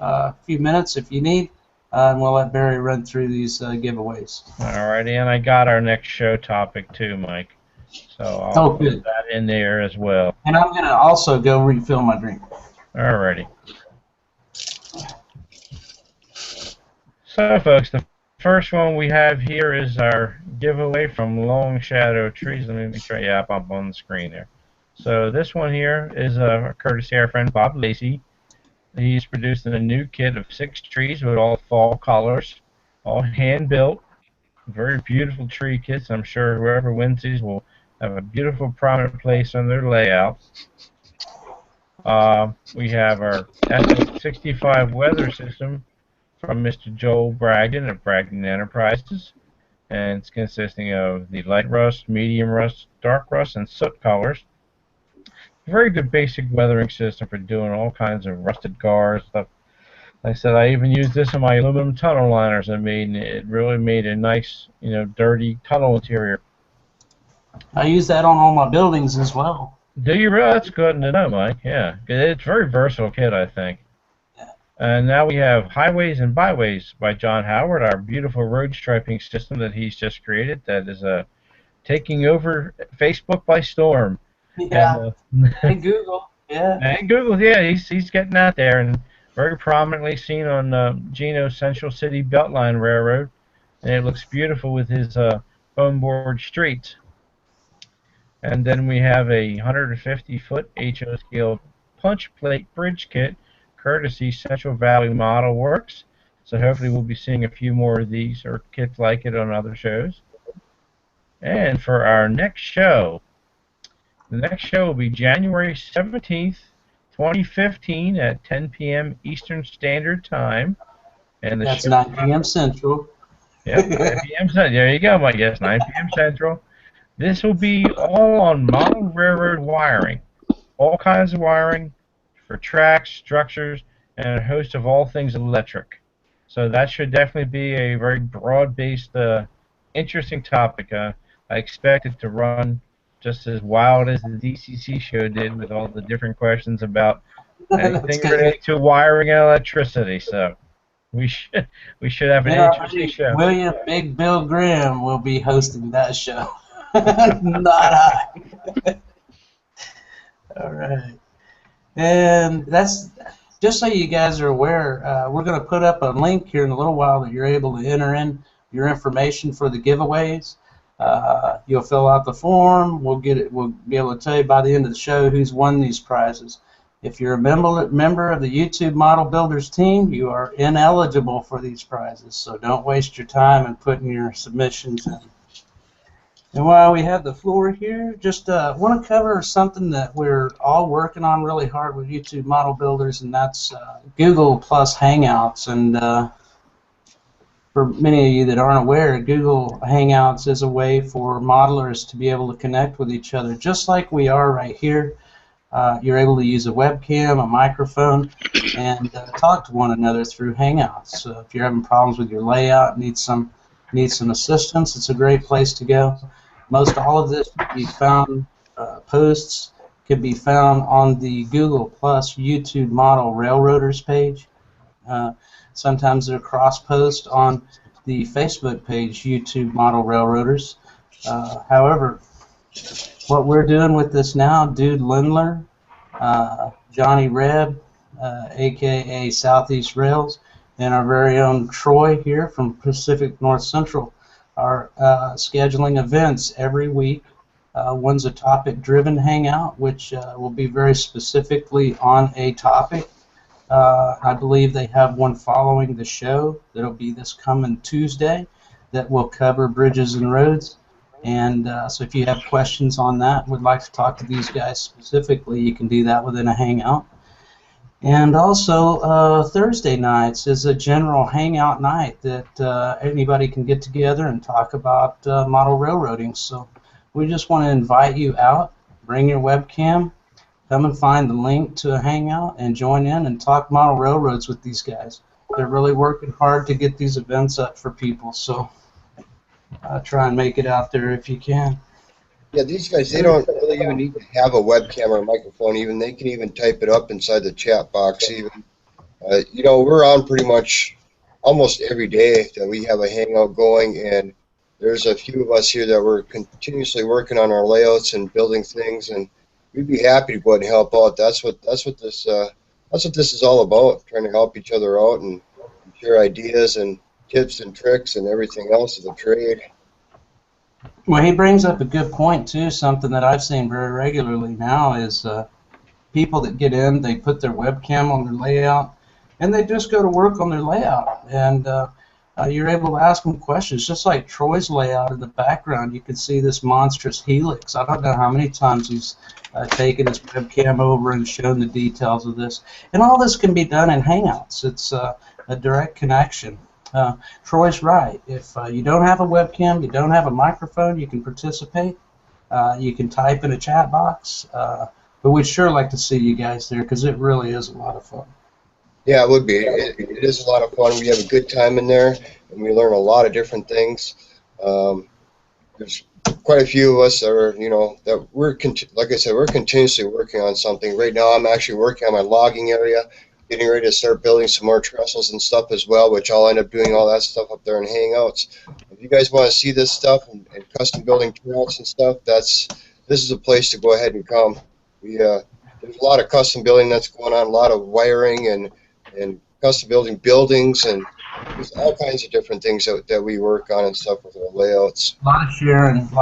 A few minutes if you need, and we'll let Barry run through these giveaways. All righty, and I got our next show topic too, Mike. So I'll put that in there as well. And I'm going to also go refill my drink. All righty. So, folks, the first one we have here is our giveaway from Long Shadow Trees. Let me make sure, yeah, I'm on the screen there. So this one here is courtesy of our friend Bob Lacey. He's produced a new kit of 6 trees with all fall colors, all hand-built. Very beautiful tree kits. I'm sure whoever wins these will have a beautiful prominent place on their layout. We have our SS65 weather system from Mr. Joel Bragdon of Bragdon Enterprises, and it's consisting of the light rust, medium rust, dark rust, and soot colors. Very good basic weathering system for doing all kinds of rusted cars stuff. Like I said, I even used this in my aluminum tunnel liners I made, and it really made a nice, dirty tunnel interior. I use that on all my buildings as well. Do you really? That's good to know, Mike. Yeah, it's a very versatile kit, I think. And now we have Highways and Byways by John Howard, our beautiful road striping system that he's just created that is taking over Facebook by storm. Yeah, and Google, yeah. And Google, yeah, he's getting out there, and very prominently seen on Gino's Central City Beltline Railroad, and it looks beautiful with his foam board streets. And then we have a 150-foot HO scale punch plate bridge kit, courtesy Central Valley Model Works. So hopefully we'll be seeing a few more of these or kits like it on other shows. And for our next show, the next show will be January 17th, 2015 at 10 p.m. Eastern Standard Time. And That's 9 p.m. Central. Yep, 9 p.m. Central. There you go, Mike. Yes, 9 p.m. Central. This will be all on model railroad wiring. All kinds of wiring for tracks, structures, and a host of all things electric. So that should definitely be a very broad-based, interesting topic. I expect it to run just as wild as the DCC show did, with all the different questions about anything related to wiring and electricity. So we should have an interesting show. William Big Bill Graham will be hosting that show. Not I. All right. And that's just so you guys are aware, we're going to put up a link here in a little while that you're able to enter in your information for the giveaways. You'll fill out the form. We'll get it. We'll be able to tell you by the end of the show who's won these prizes. If you're a member of the YouTube Model Builders team, you are ineligible for these prizes. So don't waste your time in putting your submissions in. And while we have the floor here, just want to cover something that we're all working on really hard with YouTube Model Builders, and that's Google Plus Hangouts. And for many of you that aren't aware, Google Hangouts is a way for modelers to be able to connect with each other, just like we are right here. You're able to use a webcam, a microphone, and talk to one another through Hangouts. So if you're having problems with your layout, need some assistance, it's a great place to go. Most all of this can be found, posts can be found on the Google Plus YouTube Model Railroaders page. Sometimes they're cross-post on the Facebook page YouTube Model Railroaders. However, what we're doing with this now, Dude Lindler, Johnny Reb, aka Southeast Rails, and our very own Troy here from Pacific North Central are scheduling events every week. One's a topic-driven hangout, which will be very specifically on a topic. I believe they have one following the show that'll be this coming Tuesday that will cover bridges and roads. And so if you have questions on that, would like to talk to these guys specifically, you can do that within a hangout. And also Thursday nights is a general hangout night that anybody can get together and talk about model railroading. So we just want to invite you out, bring your webcam, come and find the link to a hangout and join in and talk model railroads with these guys. They're really working hard to get these events up for people, so try and make it out there if you can. Yeah, these guys, they don't really even need to have a webcam or a microphone even. They can even type it up inside the chat box even. You know, we're on pretty much almost every day that we have a hangout going, and there's a few of us here that we're continuously working on our layouts and building things, and we'd be happy to go ahead and help out. That's what this is all about, trying to help each other out and share ideas and tips and tricks and everything else of the trade. Well, he brings up a good point too. Something that I've seen very regularly now is people that get in, they put their webcam on their layout, and they just go to work on their layout. And you're able to ask them questions, just like Troy's layout in the background. You can see this monstrous helix. I don't know how many times he's taken his webcam over and shown the details of this. And all this can be done in Hangouts. It's a direct connection. Troy's right. If you don't have a webcam, you don't have a microphone, you can participate. You can type in a chat box. But we'd sure like to see you guys there because it really is a lot of fun. Yeah, it would be. It is a lot of fun. We have a good time in there, and we learn a lot of different things. There's quite a few of us that are, you know, that we're, like I said, we're continuously working on something. Right now, I'm actually working on my logging area, getting ready to start building some more trestles and stuff as well, which I'll end up doing all that stuff up there in Hangouts. If you guys want to see this stuff and custom building turnouts and stuff, this is a place to go ahead and come. There's a lot of custom building that's going on, a lot of wiring and and custom building buildings, and there's all kinds of different things that we work on and stuff with our layouts. A lot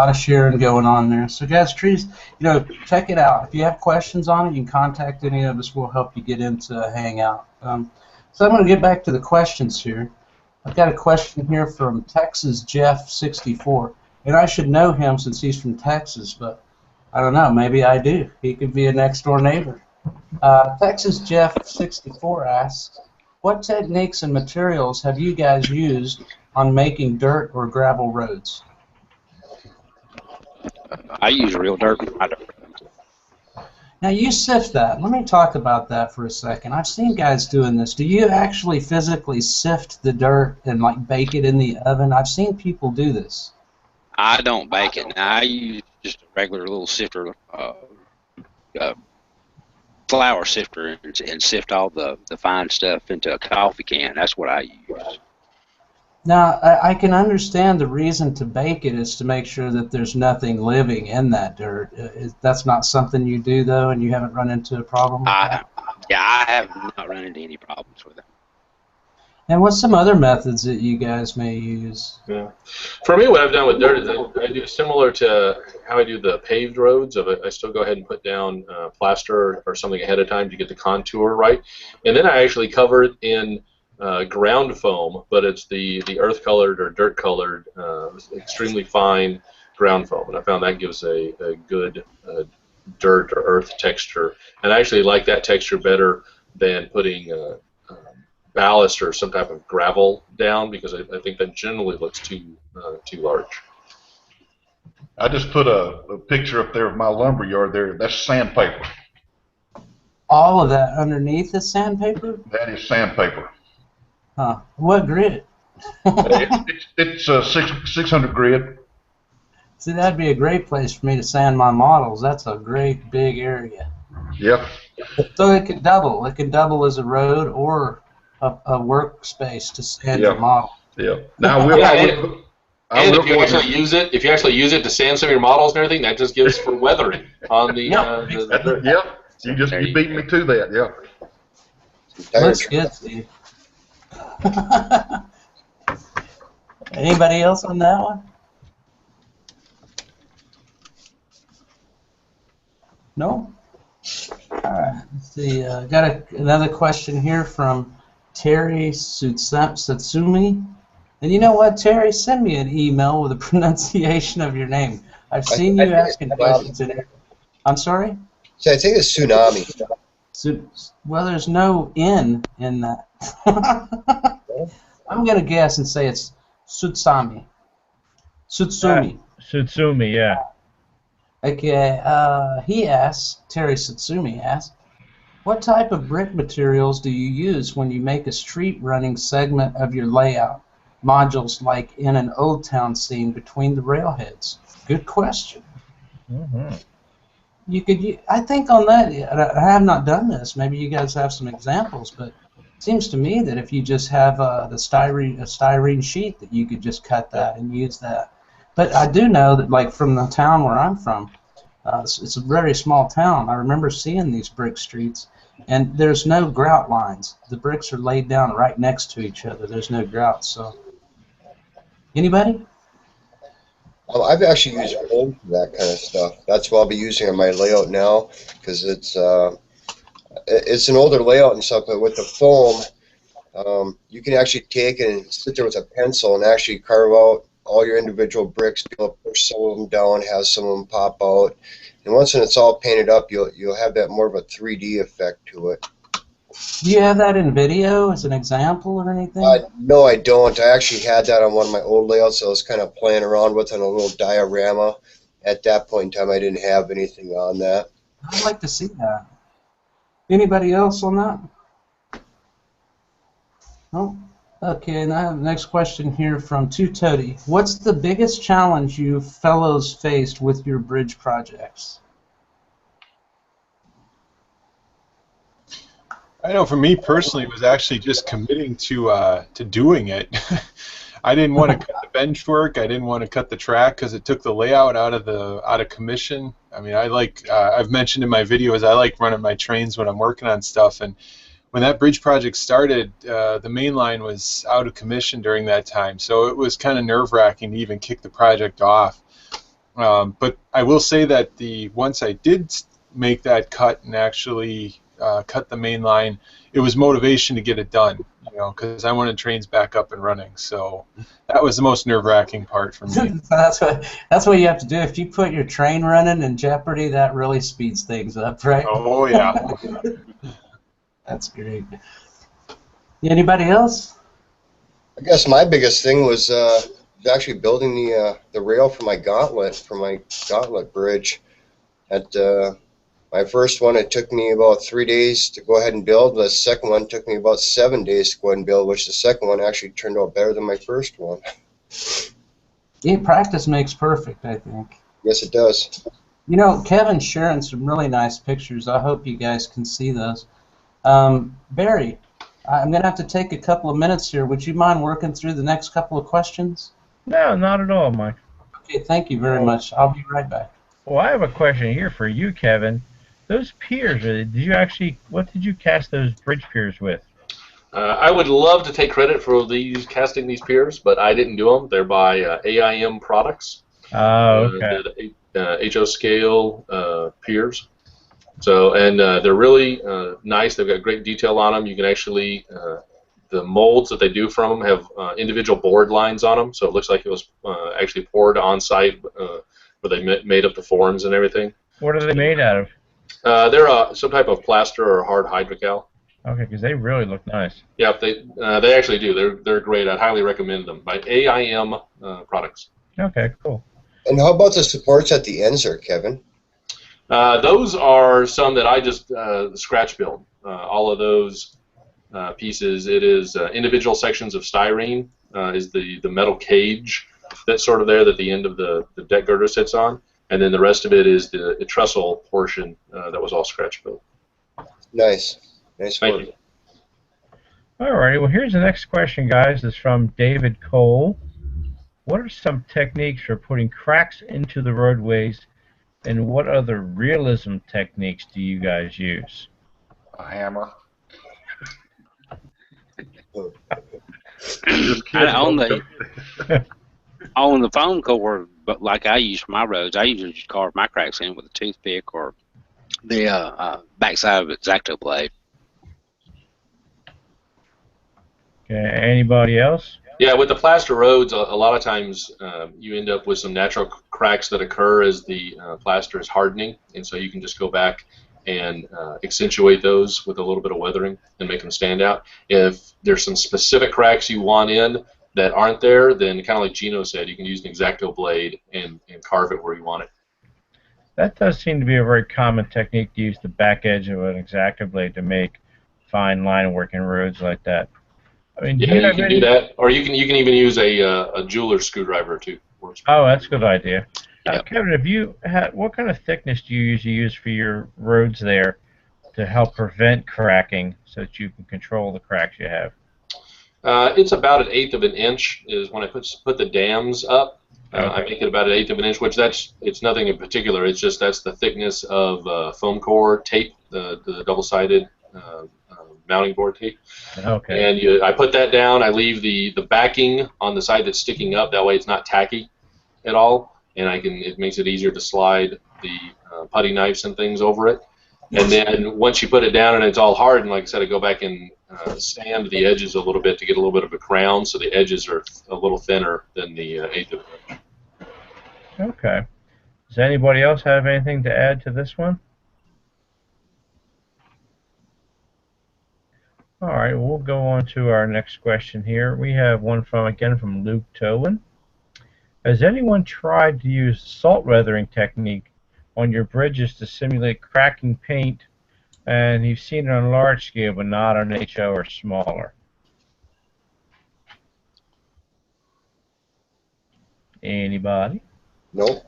of sharing going on there. So guys, trees, check it out. If you have questions on it, you can contact any of us. We'll help you get into a hangout. So I'm going to get back to the questions here. I've got a question here from Texas Jeff 64, and I should know him since he's from Texas, but I don't know. Maybe I do. He could be a next door neighbor. Texas Jeff 64 asks, what techniques and materials have you guys used on making dirt or gravel roads? I use real dirt. Now you sift that. Let me talk about that for a second. I've seen guys doing this. Do you actually physically sift the dirt and like bake it in the oven? I've seen people do this. I don't bake it. Now, I use just a regular little sifter, flour sifter, and sift all the fine stuff into a coffee can. That's what I use. Now, I can understand the reason to bake it is to make sure that there's nothing living in that dirt. That's not something you do, though, and you haven't run into a problem with that? Yeah, I have not run into any problems with it. And what's some other methods that you guys may use? Yeah. For me, what I've done with dirt is I do similar to how I do the paved roads. I still go ahead and put down plaster or something ahead of time to get the contour right. And then I actually cover it in ground foam, but it's the earth-colored or dirt-colored, extremely fine ground foam. And I found that gives a good dirt or earth texture. And I actually like that texture better than putting ballast or some type of gravel down, because I think that generally looks too large. I just put a picture up there of my lumber yard there. That's sandpaper. All of that underneath is sandpaper? That is sandpaper. Huh. What grit? It's 600 grit. See, that'd be a great place for me to sand my models. That's a great big area. Yep. So it could double. It could double as a road or a workspace to sand your model. Yeah. Now if you actually use it to sand some of your models and everything, that just gives for weathering on the. You beat me to that. Yeah. Looks good, Steve. Anybody else on that one? No? All right. Let's see. Got another question here from Terry Satsumi. And you know what, Terry? Send me an email with a pronunciation of your name. I've seen you asking questions in it. I'm sorry? So I think it's tsunami. Well, there's no N in that. I'm going to guess and say it's Sutsumi. Sutsumi. Sutsumi, yeah. Okay, he asks, Terry Sutsumi asks, what type of brick materials do you use when you make a street running segment of your layout? Modules like in an old town scene between the railheads. Good question. Mm-hmm. You could, I think on that, I have not done this. Maybe you guys have some examples, but it seems to me that if you just have a styrene sheet, that you could just cut that and use that. But I do know that, like from the town where I'm from, it's a very small town. I remember seeing these brick streets, and there's no grout lines. The bricks are laid down right next to each other. There's no grout. So, anybody? I've actually used foam for that kind of stuff. That's what I'll be using on my layout now, because it's an older layout and stuff. But with the foam, you can actually take it and sit there with a pencil and actually carve out all your individual bricks. Be able to push some of them down, have some of them pop out, and once it's all painted up, you'll have that more of a 3D effect to it. Do you have that in video as an example or anything? No, I don't. I actually had that on one of my old layouts. I was kind of playing around with it on a little diorama. At that point in time, I didn't have anything on that. I'd like to see that. Anybody else on that? No? Okay, now the next question here from Two Toady. What's the biggest challenge you fellows faced with your bridge projects? I know for me personally, it was actually just committing to doing it. I didn't want to cut the bench work. I didn't want to cut the track because it took the layout out of commission. I mean, I like I've mentioned in my videos I like running my trains when I'm working on stuff, and when that bridge project started, the main line was out of commission during that time, so it was kind of nerve-wracking to even kick the project off. But I will say that once I did make that cut and actually cut the main line, it was motivation to get it done, because I wanted trains back up and running. So that was the most nerve-wracking part for me. That's what you have to do. If you put your train running in jeopardy, that really speeds things up, right? Oh yeah. That's great. Anybody else? I guess my biggest thing was actually building the rail for my gauntlet bridge. At my first one, it took me about 3 days to go ahead and build. The second one took me about 7 days to go ahead and build, which the second one actually turned out better than my first one. Yeah, practice makes perfect, I think. Yes, it does. Kevin's sharing some really nice pictures. I hope you guys can see those. Barry, I'm going to have to take a couple of minutes here. Would you mind working through the next couple of questions? No, not at all, Mike. Okay, thank you very much. I'll be right back. Well, I have a question here for you, Kevin. Those piers, what did you cast those bridge piers with? I would love to take credit for casting these piers, but I didn't do them. They're by AIM products. Oh, okay. The HO scale piers. So, and they're really nice. They've got great detail on them. You can actually, the molds that they do from them have individual board lines on them, so it looks like it was actually poured on site where they made up the forms and everything. What are they made out of? They're some type of plaster or hard hydrocal. Okay, because they really look nice. Yeah, they actually do. They're great. I'd highly recommend them by AIM products. Okay, cool. And how about the supports at the ends there, Kevin? Those are some that I just scratch build. All of those pieces, it is individual sections of styrene, is the metal cage that's sort of there that the end of the deck girder sits on, and then the rest of it is the trestle portion that was all scratch built. Nice. Nice work. Thank you. Alrighty, well here's the next question, guys. It's from David Cole. What are some techniques for putting cracks into the roadways, and what other realism techniques do you guys use? A hammer. On the foam core, but like I use for my roads, I usually just carve my cracks in with a toothpick or the backside of an X-Acto blade. Okay, anybody else? Yeah, with the plaster roads, a lot of times you end up with some natural cracks that occur as the plaster is hardening, and so you can just go back and accentuate those with a little bit of weathering and make them stand out. If there's some specific cracks you want in that aren't there, then kind of like Gino said, you can use an X-Acto blade and carve it where you want it. That does seem to be a very common technique to use the back edge of an X-Acto blade to make fine line work in roads like that. I mean, Yeah, you can do that, or you can even use a jeweler's screwdriver too. Oh, that's a good idea. Yep. Kevin, what kind of thickness do you usually use for your roads there to help prevent cracking so that you can control the cracks you have? It's about 1/8 of an inch is when I put the dams up. Okay. I make it about 1/8 of an inch, which it's nothing in particular. It's just that's the thickness of foam core tape, the double-sided mounting board tape. Okay. And I put that down. I leave the backing on the side that's sticking up. That way, it's not tacky at all, and it makes it easier to slide the putty knives and things over it. And then once you put it down and it's all hardened, like I said, I go back and sand the edges a little bit to get a little bit of a crown, so the edges are a little thinner than the 1/8 of an inch. Okay. Does anybody else have anything to add to this one? All right, we'll go on to our next question here. We have one from Luke Towen. Has anyone tried to use salt weathering technique on your bridges to simulate cracking paint? And you've seen it on a large scale, but not on HO or smaller. Anybody? Nope.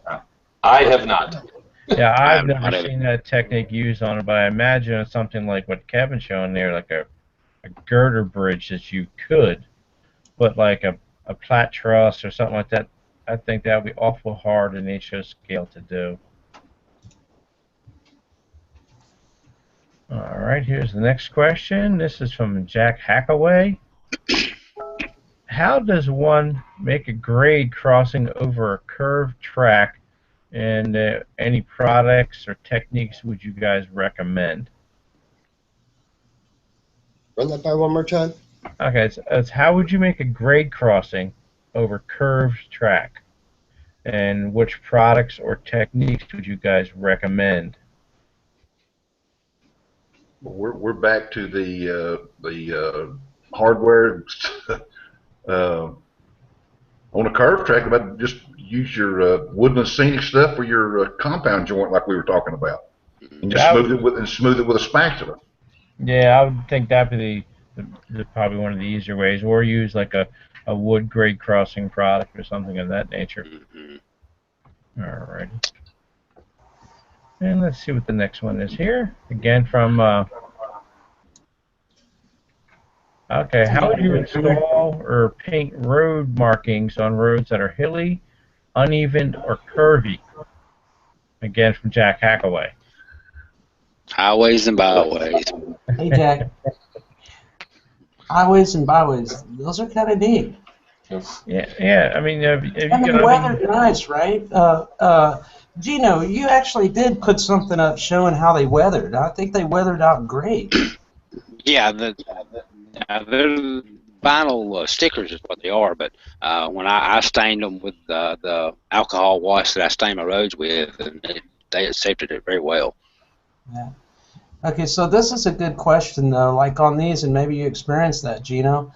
I have not. Yeah, I've never seen that technique used on it, but I imagine it's something like what Kevin's showing there, like a girder bridge that you could, but like a plat truss or something like that, I think that would be awful hard in HO scale to do. All right, here's the next question. This is from Jack Hackaway. How does one make a grade crossing over a curved track, and any products or techniques would you guys recommend? Run that by one more time. Okay, it's how would you make a grade crossing over curved track, and which products or techniques would you guys recommend? We're back to the hardware on a curve track. About just use your woodland scenic stuff for your compound joint, like we were talking about, and just smooth it with a spatula. Yeah, I would think that'd be probably one of the easier ways, or use like a wood grade crossing product or something of that nature. All right. And let's see what the next one is here. Again from, okay, how would you install or paint road markings on roads that are hilly, uneven, or curvy? Again from Jack Hackaway. Highways and byways. Hey, Jack. Highways and byways, those are kind of neat. Yeah. I mean, if you And the weather's nice, right? Gino, you actually did put something up showing how they weathered. I think they weathered out great. Yeah, they're vinyl stickers is what they are, but when I stained them with the alcohol wash that I stain my roads with, and they accepted it very well. Yeah. Okay, so this is a good question, though. Like on these, and maybe you experienced that, Gino.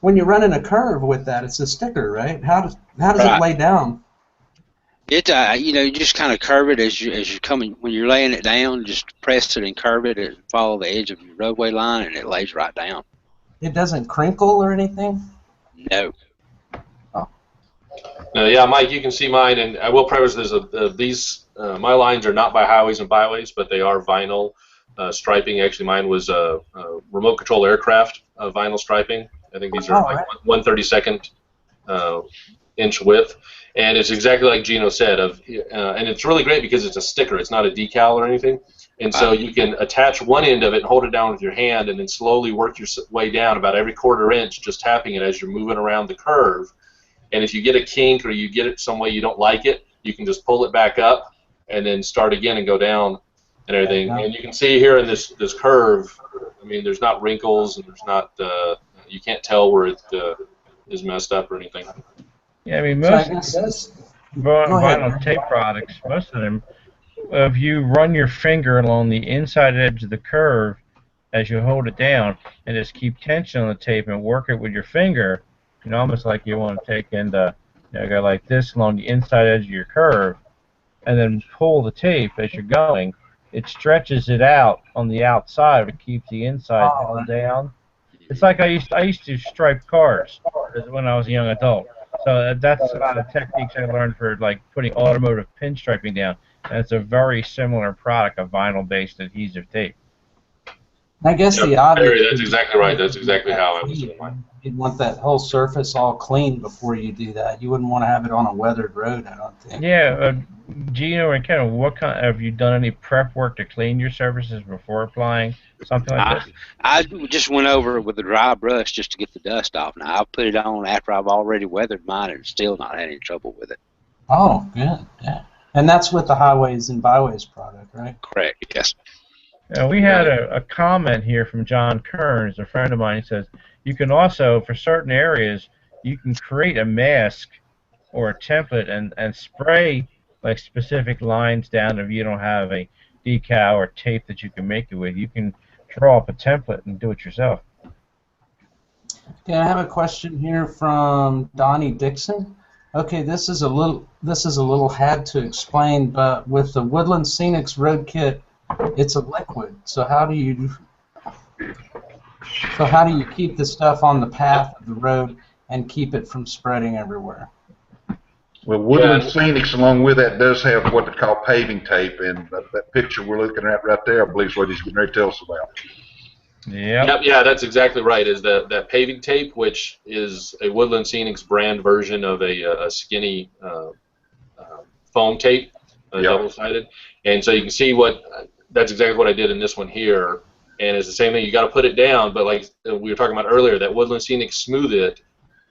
When you're running a curve with that, it's a sticker, right? How does it lay down? It you just kind of curve it as you're coming. When you're laying it down, just press it and curve it and follow the edge of your roadway line, and it lays right down. It doesn't crinkle or anything? No. Oh. Yeah, Mike, you can see mine, and I will preface this: these my lines are not by highways and byways, but they are vinyl striping. Actually, mine was remote control aircraft vinyl striping. I think these are like 1/32 inch width, and it's exactly like Gino said. And it's really great because it's a sticker; it's not a decal or anything. And so you can attach one end of it and hold it down with your hand, and then slowly work your way down about every 1/4 inch, just tapping it as you're moving around the curve. And if you get a kink or you get it some way you don't like it, you can just pull it back up and then start again and go down and everything. And you can see here in this curve, I mean, there's not wrinkles and there's not you can't tell where it is messed up or anything. Yeah, I mean, most vinyl tape products, most of them, if you run your finger along the inside edge of the curve as you hold it down and just keep tension on the tape and work it with your finger, almost like you want to take and go like this along the inside edge of your curve, and then pull the tape as you're going. It stretches it out on the outside, but keeps the inside held down. It's like I used to stripe cars when I was a young adult. So that's a lot of techniques I learned for like putting automotive pinstriping down. And it's a very similar product, a vinyl-based adhesive tape. I guess the obvious. Barry, that's exactly right. That's exactly how I was doing mine. You'd want that whole surface all clean before you do that. You wouldn't want to have it on a weathered road, I don't think. Yeah, Gino and Ken, have you done any prep work to clean your surfaces before applying something like this? I just went over it with a dry brush just to get the dust off. Now I'll put it on after I've already weathered mine and still not had any trouble with it. Oh, good. Yeah, and that's with the highways and byways product, right? Correct. Yes. We had a comment here from John Kearns, a friend of mine. He says, you can also, for certain areas, you can create a mask or a template and spray like specific lines down if you don't have a decal or tape that you can make it with. You can draw up a template and do it yourself. Okay, I have a question here from Donnie Dixon. Okay, this is a little hard to explain, but with the Woodland Scenics Road Kit, it's a liquid. So how do you keep the stuff on the path of the road and keep it from spreading everywhere? Well, Woodland Scenics, along with that, does have what they call paving tape, and that picture we're looking at right there, I believe, is what he's getting ready to tell us about. Yep. Yeah, that's exactly right. Is that paving tape, which is a Woodland Scenics brand version of a skinny foam tape, double-sided, and so you can see what that's exactly what I did in this one here, and it's the same thing. You got to put it down, but like we were talking about earlier, that Woodland Scenic Smooth It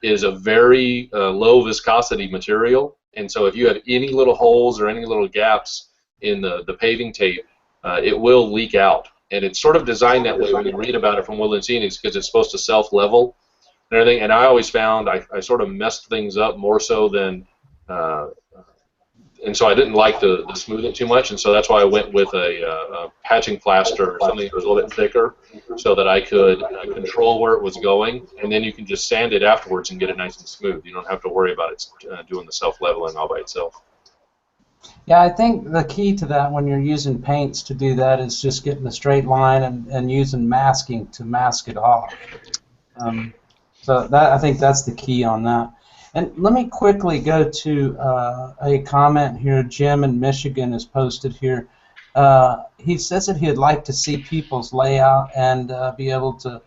is a very low viscosity material, and so if you have any little holes or any little gaps in the paving tape, it will leak out. And it's sort of designed that way when you read about it from Woodland Scenics, because it's supposed to self-level and everything. And I always found I sort of messed things up more so than, and so I didn't like the smooth it too much, and so that's why I went with a patching plaster or something that was a little bit thicker, so that I could control where it was going, and then you can just sand it afterwards and get it nice and smooth. You don't have to worry about it doing the self-leveling all by itself. Yeah, I think the key to that when you're using paints to do that is just getting a straight line and using masking to mask it off. So that, I think that's the key on that. And let me quickly go to a comment here. Jim in Michigan has posted here. He says that he'd like to see people's layout and be able to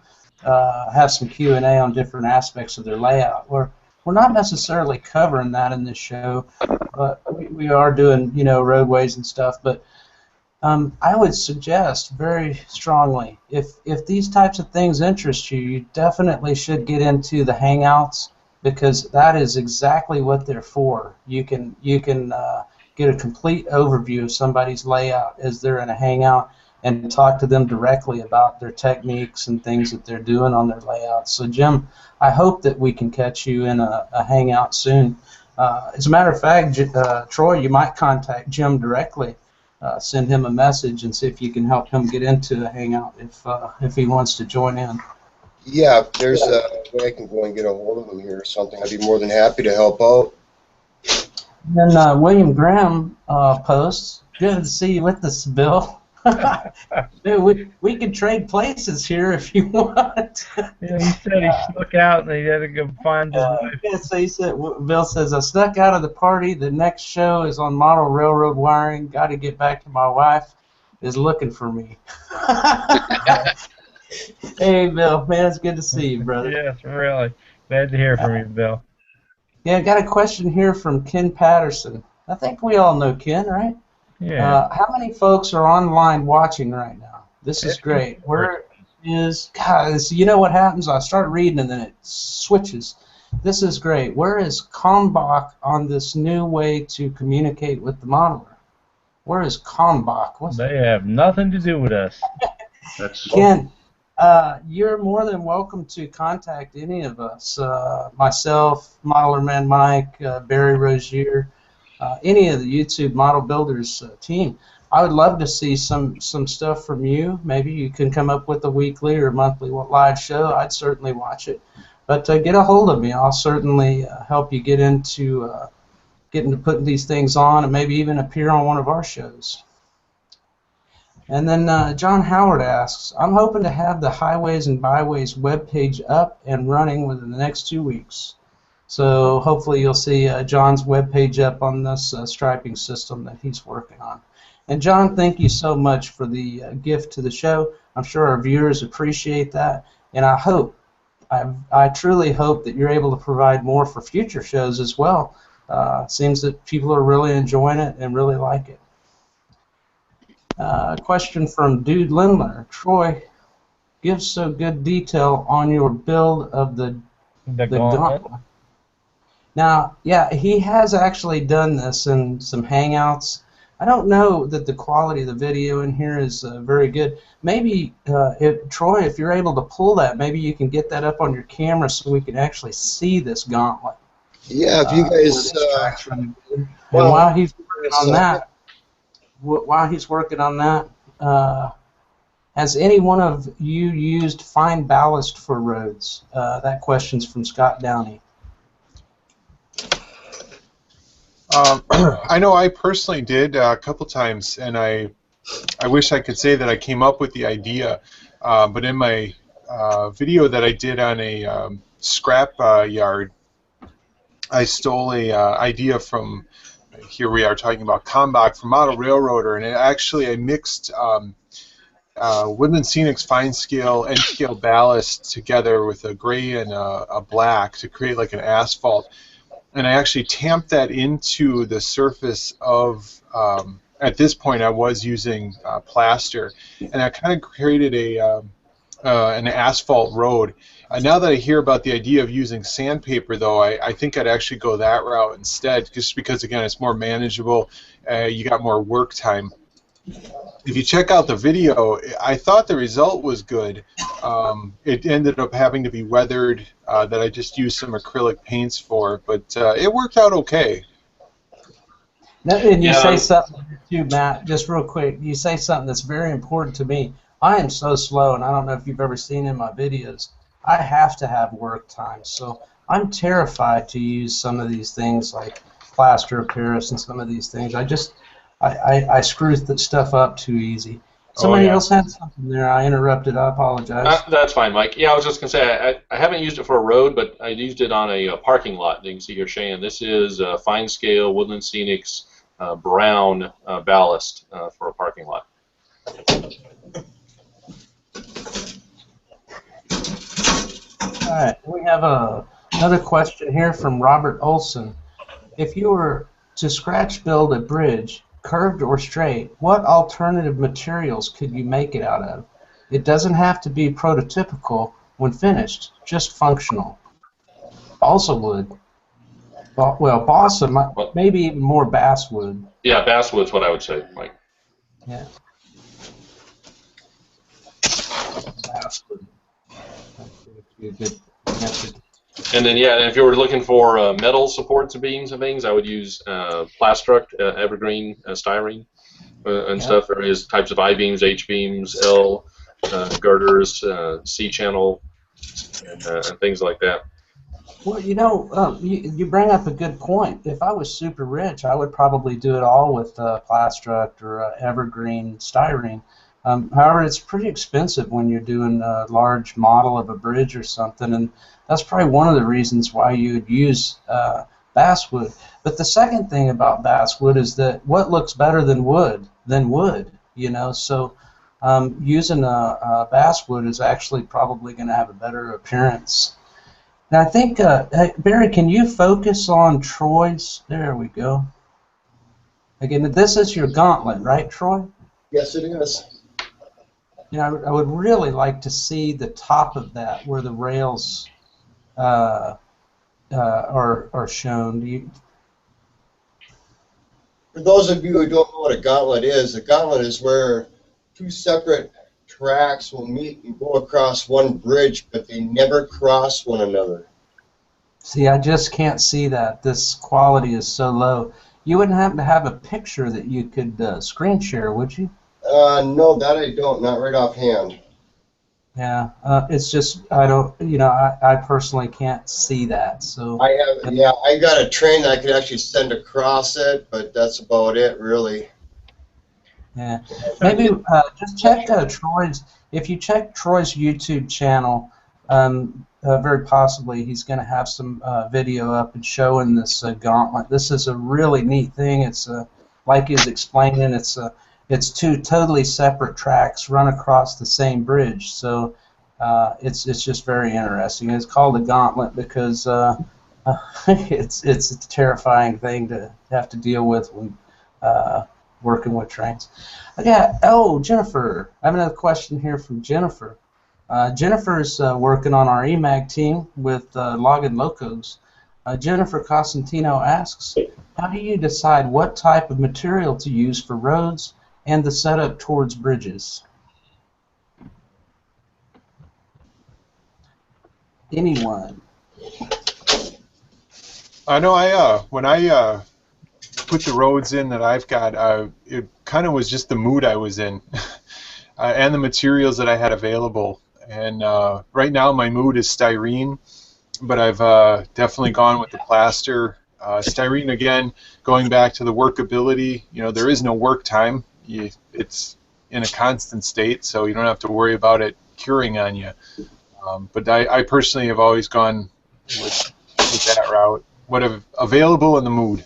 have some Q&A on different aspects of their layout. We're not necessarily covering that in this show, but we are doing, you know, roadways and stuff. But I would suggest very strongly, if these types of things interest you, you definitely should get into the Hangouts, because that is exactly what they're for. You can get a complete overview of somebody's layout as they're in a Hangout and talk to them directly about their techniques and things that they're doing on their layouts. So Jim, I hope that we can catch you in a Hangout soon. As a matter of fact, Troy, you might contact Jim directly, send him a message and see if you can help him get into a Hangout if he wants to join in. Yeah, if there's a way I can go and get a hold of him here or something, I'd be more than happy to help out. Then William Graham posts, good to see you with us, Bill. Dude, we could trade places here if you want. Yeah, he said he snuck out and he had to go find his wife. Yeah, so he said, Bill says, I snuck out of the party. The next show is on model railroad wiring. Got to get back to my wife. Is looking for me. Hey, Bill, man, it's good to see you, brother. Yes, really. Glad to hear from you, Bill. Yeah, I got a question here from Ken Patterson. I think we all know Ken, right? Yeah. How many folks are online watching right now? This is great. Where is, God, you know what happens? I start reading and then it switches. This is great. Where is Kalmbach on this new way to communicate with the modeler? Where is Kalmbach? What's They have nothing to do with us. That's Ken, you're more than welcome to contact any of us, myself, ModelerManMike, Barry Rosier, any of the YouTube Model Builders team. I would love to see some stuff from you. Maybe you can come up with a weekly or monthly live show. I'd certainly watch it. But get a hold of me. I'll certainly help you get into putting these things on and maybe even appear on one of our shows. And then John Howard asks, I'm hoping to have the Highways and Byways webpage up and running within the next 2 weeks. So hopefully you'll see John's webpage up on this striping system that he's working on. And John, thank you so much for the gift to the show. I'm sure our viewers appreciate that. And I truly hope that you're able to provide more for future shows as well. Seems that people are really enjoying it and really like it. Question from Dude Lindler. Troy, give so good detail on your build of the gauntlet. Now, yeah, he has actually done this in some Hangouts. I don't know that the quality of the video in here is very good. Maybe, Troy, if you're able to pull that, maybe you can get that up on your camera so we can actually see this gauntlet. Yeah, if you guys. And while he's working on that, has any one of you used fine ballast for roads? That question's from Scott Downey. I know I personally did a couple times, and I wish I could say that I came up with the idea, but in my video that I did on a scrap yard, I stole a idea from, here we are talking about Kalmbach from Model Railroader, and I mixed Woodland Scenic's fine scale, end scale ballast together with a gray and a black to create like an asphalt. And I actually tamped that into the surface of at this point I was using plaster, and I kind of created an asphalt road. Now that I hear about the idea of using sandpaper, though, I think I'd actually go that route instead, just because, again, it's more manageable. You got more work time. If you check out the video, I thought the result was good. It ended up having to be weathered, that I just used some acrylic paints for, but it worked out okay. Now, and you say something too, Matt, just real quick. You say something that's very important to me. I am so slow, and I don't know if you've ever seen in my videos, I have to have work time. So I'm terrified to use some of these things like plaster of Paris and some of these things. I screw the stuff up too easy. Somebody else had something there. I interrupted. I apologize. That's fine, Mike. Yeah, I was just going to say, I haven't used it for a road, but I used it on a parking lot. You can see here, Shane. This is Fine Scale Woodland Scenics brown ballast for a parking lot. All right, we have another question here from Robert Olson. If you were to scratch build a bridge, curved or straight, what alternative materials could you make it out of? It doesn't have to be prototypical when finished, just functional. Balsa wood. Well, balsa, maybe even more basswood. Yeah, basswood's what I would say, Mike. Yeah. Basswood. Be a good answer. And then, yeah, if you were looking for metal supports and beams and things, I would use Plastruct, evergreen, styrene, and stuff. Various types of I-beams, H-beams, L, girders, C-channel, and things like that. Well, you know, you bring up a good point. If I was super rich, I would probably do it all with Plastruct or evergreen styrene. However, it's pretty expensive when you're doing a large model of a bridge or something, and that's probably one of the reasons why you would use basswood. But the second thing about basswood is that what looks better than wood, you know, so using a basswood is actually probably going to have a better appearance. Now, I think, hey, Barry, can you focus on Troy's? There we go. Again, this is your gauntlet, right, Troy? Yes, it is. You know, I would really like to see the top of that where the rails are shown. For those of you who don't know what a gauntlet is, a gauntlet is where two separate tracks will meet and go across one bridge, but they never cross one another. See, I just can't see that. This quality is so low. You wouldn't happen to have a picture that you could screen share, would you? No, that I don't, not right offhand. Yeah, it's just, I don't, you know, I personally can't see that. So I have, yeah, I got a train that I could actually send across it, but that's about it, really. Yeah, maybe just check Troy's. If you check Troy's YouTube channel, very possibly he's going to have some video up and showing this gauntlet. This is a really neat thing. It's like he's explaining. It's two totally separate tracks run across the same bridge. So it's just very interesting. It's called a gauntlet because it's a terrifying thing to have to deal with when working with trains. Jennifer. I have another question here from Jennifer. Jennifer's working on our EMAG team with Login Locos. Jennifer Cosentino asks, how do you decide what type of material to use for roads and the setup towards bridges? Anyone? I know when I put the roads in that I've got, it kind of was just the mood I was in and the materials that I had available. And right now my mood is styrene, but I've definitely gone with the plaster. Styrene, again, going back to the workability, you know, there is no work time. It's in a constant state, so you don't have to worry about it curing on you. But I personally have always gone with that route. Whatever available in the mood.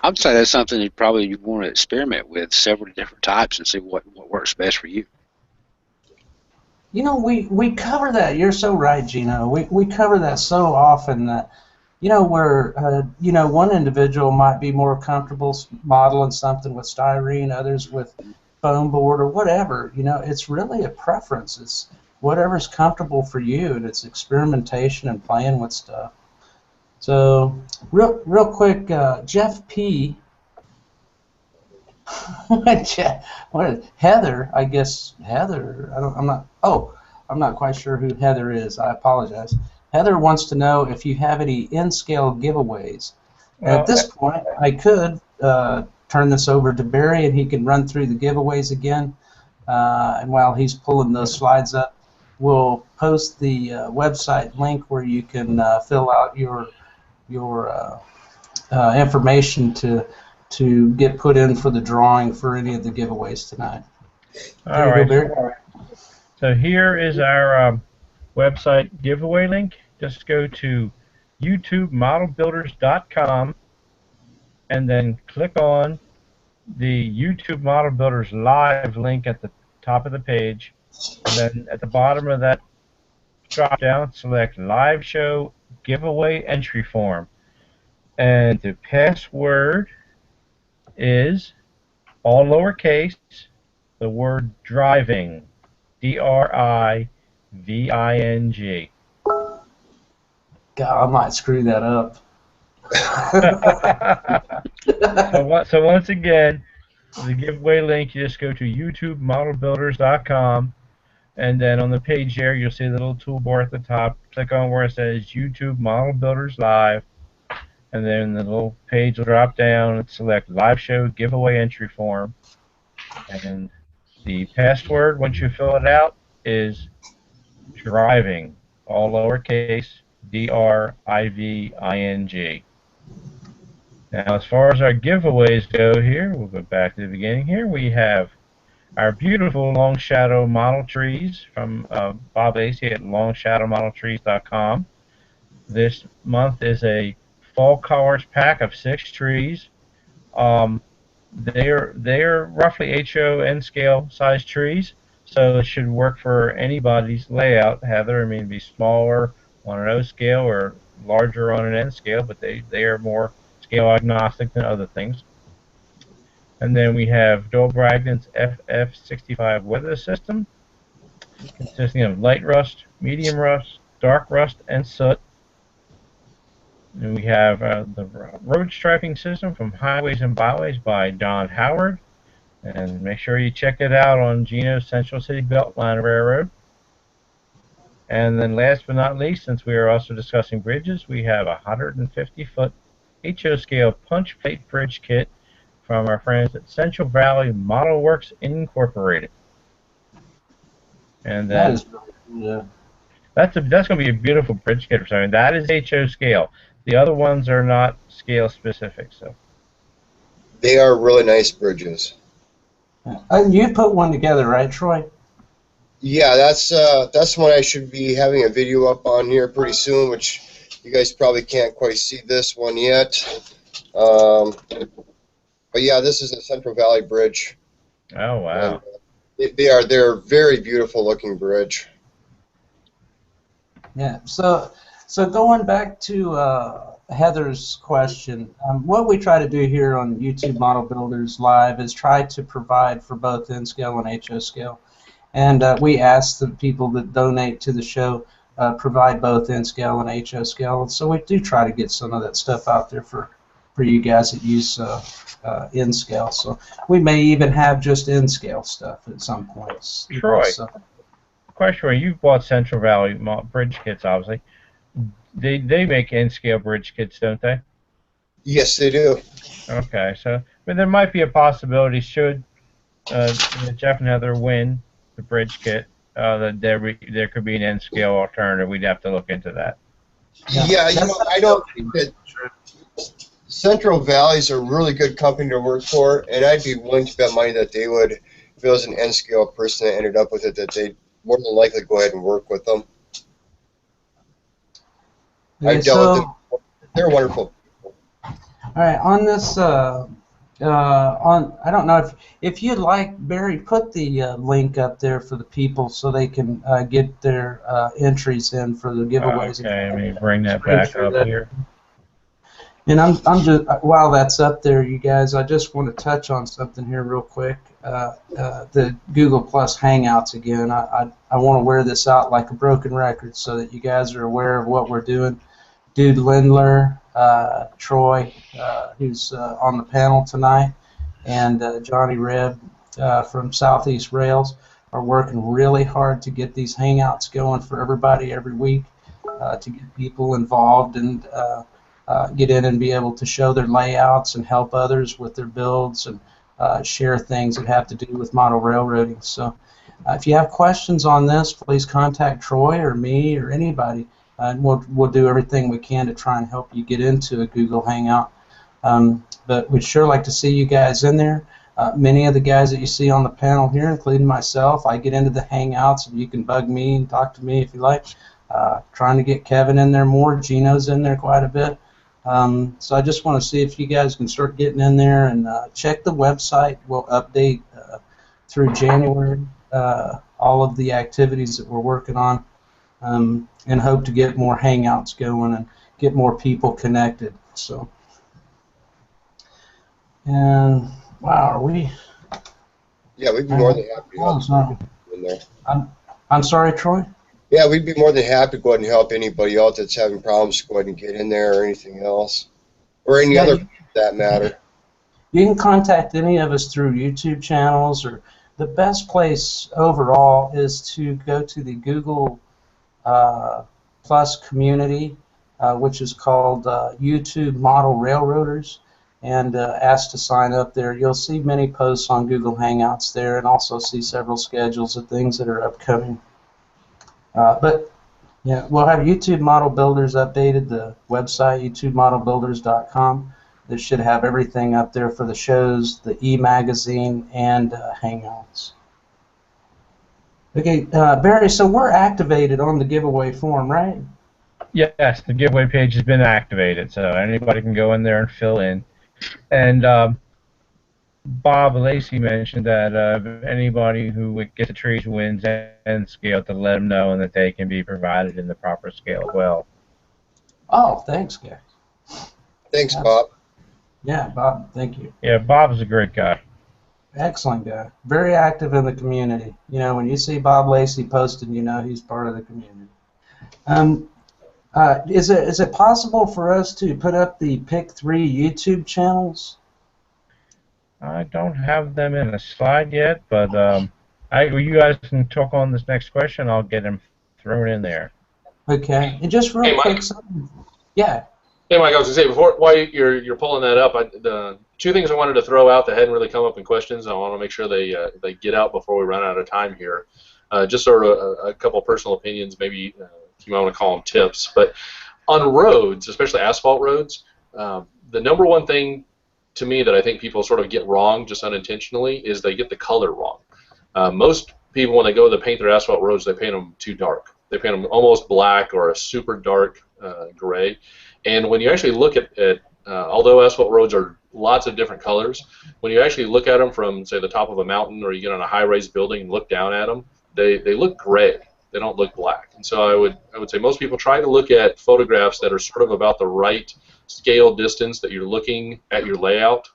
I'd say that's something you probably want to experiment with, several different types, and see what works best for you. You know, we cover that. You're so right, Gino. We cover that so often that, where one individual might be more comfortable modeling something with styrene, others with foam board or whatever. It's really a preference. It's whatever's comfortable for you, and it's experimentation and playing with stuff. So real quick, Jeff P. Heather, I guess Heather. I'm not quite sure who Heather is. I apologize. Heather wants to know if you have any in-scale giveaways. At this point, I could turn this over to Barry, and he can run through the giveaways again. And while he's pulling those slides up, we'll post the website link where you can fill out your information to get put in for the drawing for any of the giveaways tonight. All right. So here is our website giveaway link. Just go to YouTubeModelBuilders.com and then click on the YouTube Model Builders Live link at the top of the page. And then at the bottom of that drop down, select Live Show Giveaway Entry Form. And the password is all lowercase, the word driving, D-R-I-V-I-N-G. God, I might screw that up. So once again, the giveaway link, you just go to YouTubeModelBuilders.com, and then on the page there, you'll see the little toolbar at the top. Click on where it says YouTube Model Builders Live, and then the little page will drop down and select Live Show Giveaway Entry Form. And the password, once you fill it out, is driving, all lowercase, D-R-I-V-I-N-G. Now, as far as our giveaways go here, we'll go back to the beginning here. We have our beautiful long shadow model trees from Bob Lacey at longshadowmodeltrees.com. This month is a fall colors pack of 6 trees. They're roughly HO N scale size trees, so it should work for anybody's layout. Heather, I mean, be smaller on an O scale or larger on an N scale, but they are more scale agnostic than other things. And then we have Dole Bragdon's FF65 weather system, consisting of light rust, medium rust, dark rust, and soot. And we have the road striping system from Highways and Byways by Don Howard. And make sure you check it out on Gino's Central City Beltline Railroad. And then last but not least, since we are also discussing bridges, we have a 150-foot HO scale punch plate bridge kit from our friends at Central Valley Model Works Incorporated. And then that's going to be a beautiful bridge kit for something. That is HO scale. The other ones are not scale specific. So they are really nice bridges. And you put one together, right, Troy? Yeah, that's one I should be having a video up on here pretty soon, which you guys probably can't quite see this one yet. But yeah, this is a Central Valley bridge. Oh wow! And they're very beautiful looking bridge. Yeah. So going back to Heather's question, what we try to do here on YouTube Model Builders Live is try to provide for both N scale and HO scale, and we ask the people that donate to the show provide both N scale and HO scale. So we do try to get some of that stuff out there for you guys that use N scale. So we may even have just N scale stuff at some points. Troy, question: you've bought Central Valley bridge kits, obviously. They make N scale bridge kits, don't they? Yes, they do. Okay, so there might be a possibility should Jeff and Heather win the bridge kit that there could be an N scale alternative. We'd have to look into that. Yeah, I don't think that Central Valley's a really good company to work for, and I'd be willing to bet money that they would, if it was an N scale person that ended up with it, that they'd more than likely go ahead and work with them. Okay, I've dealt with them. They're wonderful. All right, on this, I don't know if you'd like, Barry, put the link up there for the people so they can get their entries in for the giveaways. Okay, let me bring that back up here. And I'm just, while that's up there, you guys, I just want to touch on something here real quick. The Google Plus Hangouts again. I want to wear this out like a broken record so that you guys are aware of what we're doing. Dude Lindler, Troy, who's on the panel tonight, and Johnny Reb from Southeast Rails are working really hard to get these Hangouts going for everybody every week, to get people involved and get in and be able to show their layouts and help others with their builds and share things that have to do with model railroading. So if you have questions on this, please contact Troy or me or anybody, and we'll do everything we can to try and help you get into a Google Hangout. But we'd sure like to see you guys in there. Many of the guys that you see on the panel here, including myself, I get into the Hangouts, and you can bug me and talk to me if you like. Trying to get Kevin in there more. Gino's in there quite a bit. So I just want to see if you guys can start getting in there and check the website. We'll update through January all of the activities that we're working on, and hope to get more Hangouts going and get more people connected. So, and wow, are we? Yeah, we'd be more than happy to help in there. I'm sorry, Troy? Yeah, we'd be more than happy to go ahead and help anybody out that's having problems to go ahead and get in there or anything else. Or any other for that matter. You can contact any of us through YouTube channels, or the best place overall is to go to the Google Plus community, which is called YouTube Model Railroaders, and ask to sign up there. You'll see many posts on Google Hangouts there, and also see several schedules of things that are upcoming. But yeah, we'll have YouTube Model Builders updated, the website, YouTubeModelBuilders.com. This should have everything up there for the shows, the e-magazine, and Hangouts. Okay, Barry, so we're activated on the giveaway form, right? Yes, the giveaway page has been activated, so anybody can go in there and fill in. And Bob Lacey mentioned that anybody who gets the trees wins and scale, to let them know, and that they can be provided in the proper scale as well. Oh, thanks, guy. Thanks, Bob. Yeah, Bob, thank you. Yeah, Bob's a great guy. Excellent guy. Very active in the community. You know, when you see Bob Lacey posted, you know he's part of the community. Is it possible for us to put up the Pick 3 YouTube channels? I don't have them in a slide yet, but you guys can talk on this next question. I'll get them thrown in there. Okay. And just real quick, yeah. Hey, Mike, I was going to say, while you're pulling that up, the two things I wanted to throw out that hadn't really come up in questions, I want to make sure they get out before we run out of time here. Just sort of a couple of personal opinions, maybe you might want to call them tips. But on roads, especially asphalt roads, the number one thing to me that I think people sort of get wrong, just unintentionally, is they get the color wrong. Most people, when they go to paint their asphalt roads, they paint them too dark. They paint them almost black or a super dark gray. And when you actually look at although asphalt roads are lots of different colors, when you actually look at them from, say, the top of a mountain, or you get on a high-raised building and look down at them, they look gray. They don't look black. And so I would say most people try to look at photographs that are sort of about the right scale distance that you're looking at your layout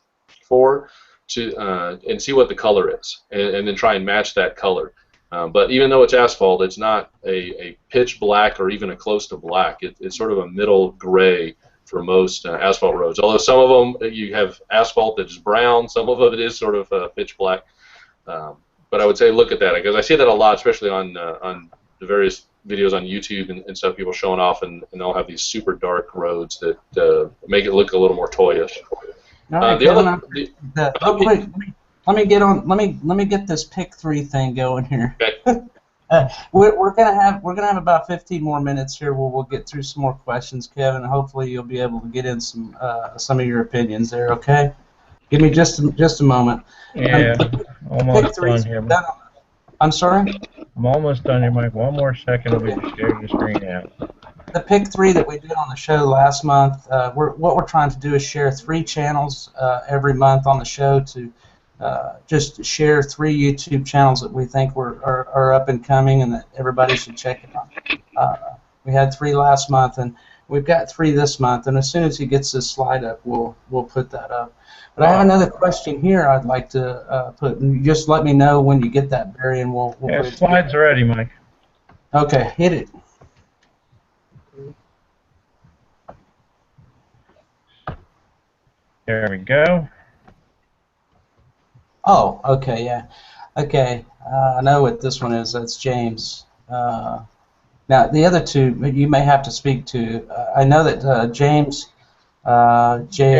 for, and see what the color is, and then try and match that color. But even though it's asphalt, it's not a pitch black or even a close to black. It's sort of a middle gray for most asphalt roads. Although some of them, you have asphalt that's brown, some of it is sort of pitch black. But I would say look at that, because I see that a lot, especially on the various videos on YouTube and stuff, people showing off, and they'll have these super dark roads that make it look a little more toyish. All right, let me get this Pick 3 thing going here. Okay. We're gonna have about 15 more minutes here where we'll get through some more questions, Kevin, and hopefully you'll be able to get in some of your opinions there. Okay, give me just a moment. Yeah, almost done here. I'm sorry? I'm almost done here, Mike. One more second, and we can share the screen out. The Pick 3 that we did on the show last month, what we're trying to do is share 3 channels every month on the show, to just share 3 YouTube channels that we think are up and coming and that everybody should check it out. We had 3 last month, and We've got 3 this month, and as soon as he gets this slide up, we'll put that up. But I have another question here I'd like to put. And just let me know when you get that, Barry, and we'll put it slides are ready, Mike. Okay, hit it. There we go. Oh, okay, yeah. Okay, I know what this one is. That's James. Now, the other 2 you may have to speak to. I know that James, JLWII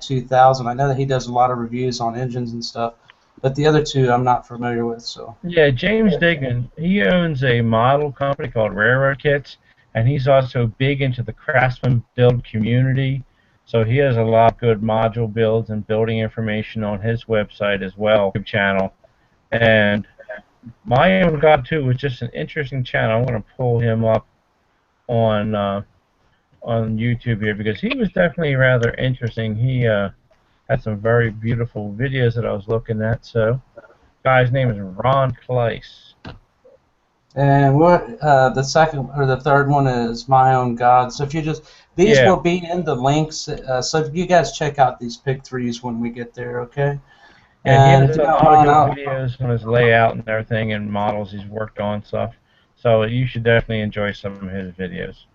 2000, I know that he does a lot of reviews on engines and stuff, but the other 2 I'm not familiar with. So. Yeah, James Dignan, he owns a model company called Railroad Kits, and he's also big into the Craftsman build community. So he has a lot of good module builds and building information on his website as well, YouTube channel. And My Own God 2 was just an interesting channel. I'm going to pull him up on YouTube here because he was definitely rather interesting. He had some very beautiful videos that I was looking at. So, guy's name is Ron Kleiss. And what the second or the third one is My Own God. So if you just these will be in the links. So if you guys check out these pick 3s when we get there, okay? And he has a lot of good videos on his layout and everything and models he's worked on stuff. So you should definitely enjoy some of his videos.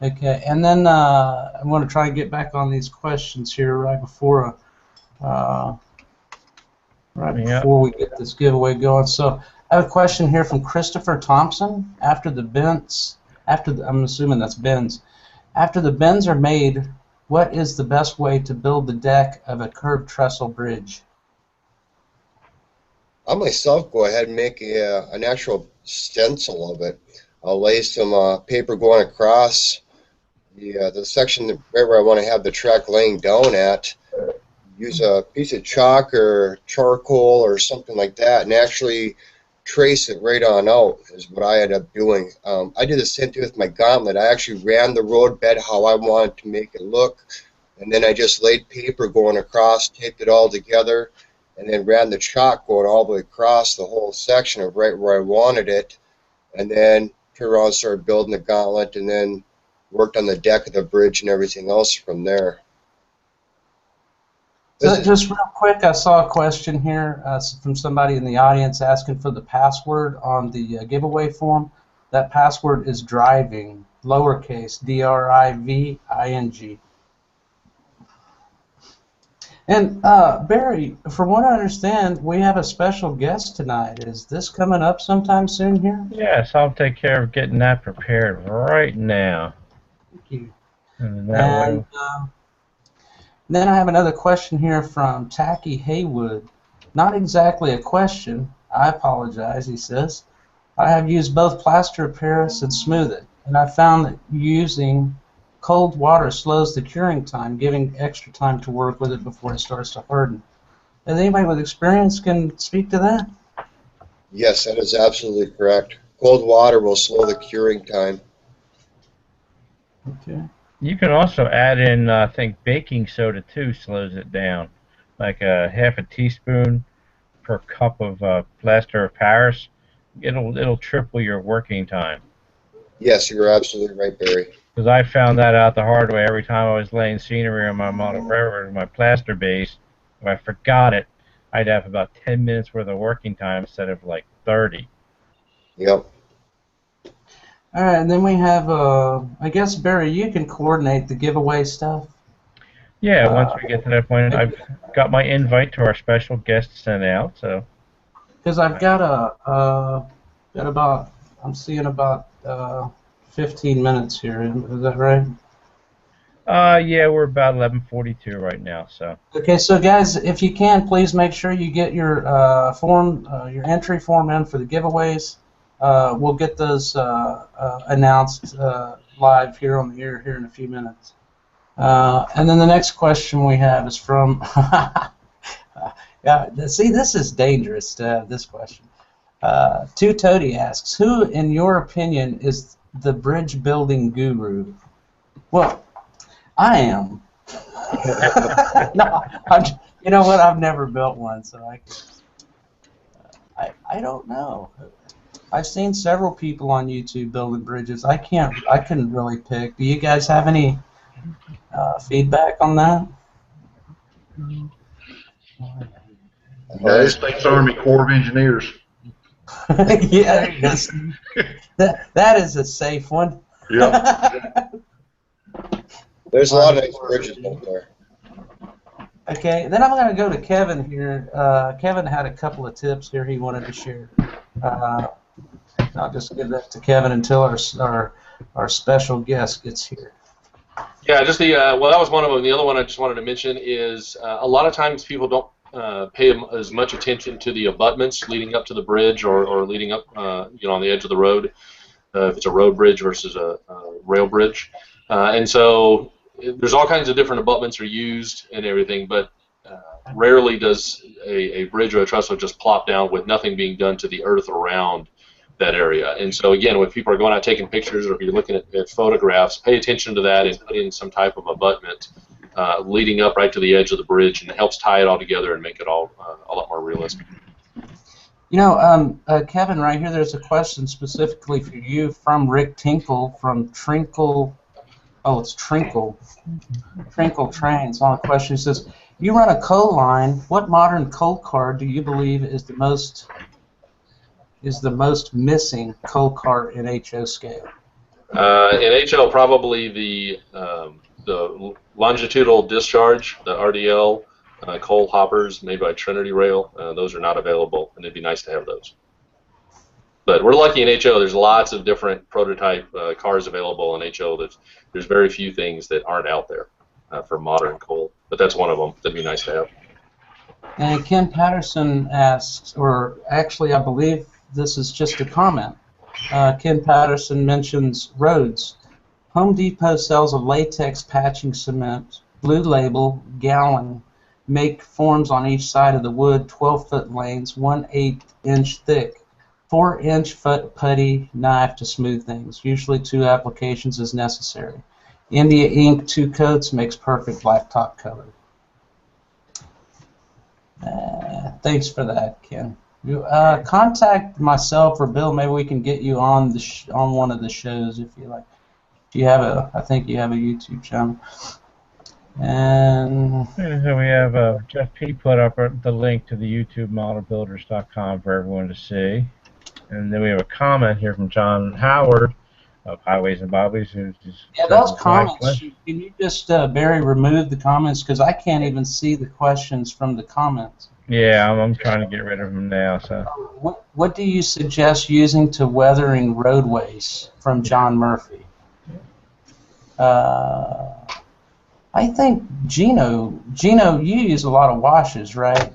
Okay, and then I'm going to try and get back on these questions here right before we get this giveaway going. So I have a question here from Christopher Thompson. After the bends, I'm assuming that's bends. After the bends are made, what is the best way to build the deck of a curved trestle bridge? I myself go ahead and make an actual stencil of it. I'll lay some paper going across the section wherever I want to have the track laying down at. Use a piece of chalk or charcoal or something like that and actually trace it right on out is what I ended up doing. I did the same thing with my gauntlet. I actually ran the road bed how I wanted to make it look, and then I just laid paper going across, taped it all together, and then ran the chalk going all the way across the whole section of right where I wanted it, and then turned around and started building the gauntlet, and then worked on the deck of the bridge and everything else from there. So just real quick, I saw a question here from somebody in the audience asking for the password on the giveaway form. That password is driving, lowercase, DRIVING. And Barry, from what I understand, we have a special guest tonight. Is this coming up sometime soon here? Yes, I'll take care of getting that prepared right now. Thank you. And then I have another question here from Tacky Haywood. Not exactly a question. I apologize, he says. I have used both plaster of Paris and Smooth It, and I found that using cold water slows the curing time, giving extra time to work with it before it starts to harden. Does anybody with experience can speak to that? Yes, that is absolutely correct. Cold water will slow the curing time. Okay. You can also add in, I think, baking soda too slows it down, like half a teaspoon per cup of plaster of Paris. It'll triple your working time. Yes, you're absolutely right, Barry. Because I found that out the hard way every time I was laying scenery on my model railroad, my plaster base. If I forgot it, I'd have about 10 minutes worth of working time instead of like 30. Yep. All right, and then we have, I guess, Barry, you can coordinate the giveaway stuff. Yeah, once we get to that point, I've got my invite to our special guest sent out. So. Because I've got I'm seeing about 15 minutes here. Is that right? Yeah, we're about 11:42 right now. So. Okay, so guys, if you can, please make sure you get your your entry form in for the giveaways. We'll get those announced live here on the air here in a few minutes. And then the next question we have is from. See, this is dangerous to have this question. Two Toady asks, who, in your opinion, is the bridge building guru? Well, I am. No, you know what? I've never built one, so I don't know. I've seen several people on YouTube building bridges. I couldn't really pick. Do you guys have any feedback on that? United States Army Corps of Engineers. Yeah, yes. That is a safe one. Yep. There's a lot of nice bridges out there. Okay, then I'm going to go to Kevin here. Kevin had a couple of tips here he wanted to share. I'll just give that to Kevin until our special guest gets here. Yeah, just the well, that was one of them. The other one I just wanted to mention is a lot of times people don't pay as much attention to the abutments leading up to the bridge or leading up, you know, on the edge of the road, if it's a road bridge versus a rail bridge. And so there's all kinds of different abutments are used and everything, but rarely does a bridge or a trestle just plop down with nothing being done to the earth around that area. And so again, when people are going out taking pictures or if you're looking at photographs, pay attention to that and put in some type of abutment leading up right to the edge of the bridge, and it helps tie it all together and make it all a lot more realistic. You know, Kevin, right here, there's a question specifically for you from Rick Tinkle from Trinkle. Oh, it's Trinkle Trains. On a question, he says, "You run a coal line. What modern coal car do you believe is the most missing coal car in HO scale?" In HO, probably the longitudinal discharge, the RDL coal hoppers made by Trinity Rail. Those are not available, and it'd be nice to have those. But we're lucky in HO. There's lots of different prototype cars available in HO. There's very few things that aren't out there for modern coal. But that's one of them. That'd be nice to have. And Ken Patterson asks, or actually I believe this is just a comment. Ken Patterson mentions roads. Home Depot sells a latex patching cement, blue label, gallon, make forms on each side of the wood, 12-foot lanes, 1/8 inch thick, 4-inch foot putty knife to smooth things. Usually 2 applications is necessary. India ink, 2 coats, makes perfect blacktop color. Thanks for that, Ken. Contact myself or Bill. Maybe we can get you on on one of the shows if you like. If you have I think you have a YouTube channel. And so we have Jeff P. put up the link to the YouTube modelbuilders.com for everyone to see. And then we have a comment here from John Howard of Highways and Bobbies. Yeah, those comments, can you just, Barry, remove the comments? Because I can't even see the questions from the comments. Yeah, I'm trying to get rid of them now. So, what do you suggest using to weathering roadways from John Murphy? I think Gino, you use a lot of washes, right?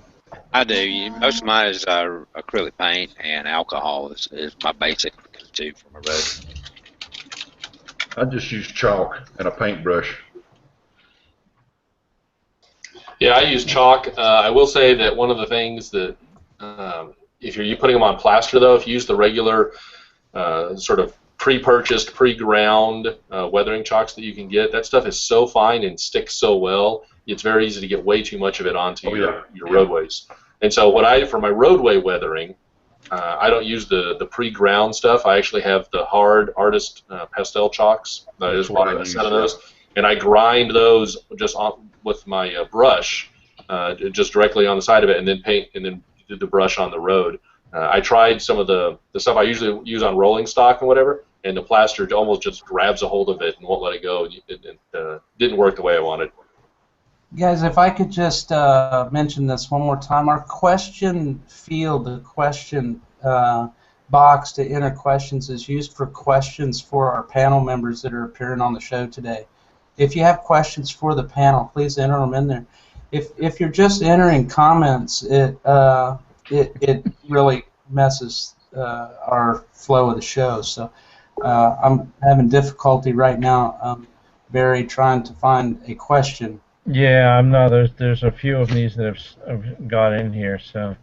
I do. Most of mine is acrylic paint, and alcohol is my basic too for my road. I just use chalk and a paintbrush. Yeah, I use chalk. I will say that one of the things that, if you're putting them on plaster, though, if you use the regular sort of pre-purchased, pre-ground weathering chalks that you can get, that stuff is so fine and sticks so well, it's very easy to get way too much of it onto your roadways. And so for my roadway weathering, I don't use the pre-ground stuff. I actually have the hard artist pastel chalks. I just bought a set of those, and I grind those just with my brush, just directly on the side of it, and then paint, and then do the brush on the road. I tried some of the stuff I usually use on rolling stock and whatever, and the plaster almost just grabs a hold of it and won't let it go. It didn't work the way I wanted. Guys, if I could just mention this one more time, our question field, the question box to enter questions is used for questions for our panel members that are appearing on the show today. If you have questions for the panel, please enter them in there. If you're just entering comments, it really messes our flow of the show. So I'm having difficulty right now, Barry, trying to find a question. Yeah, I'm not. There's a few of these that have got in here. So,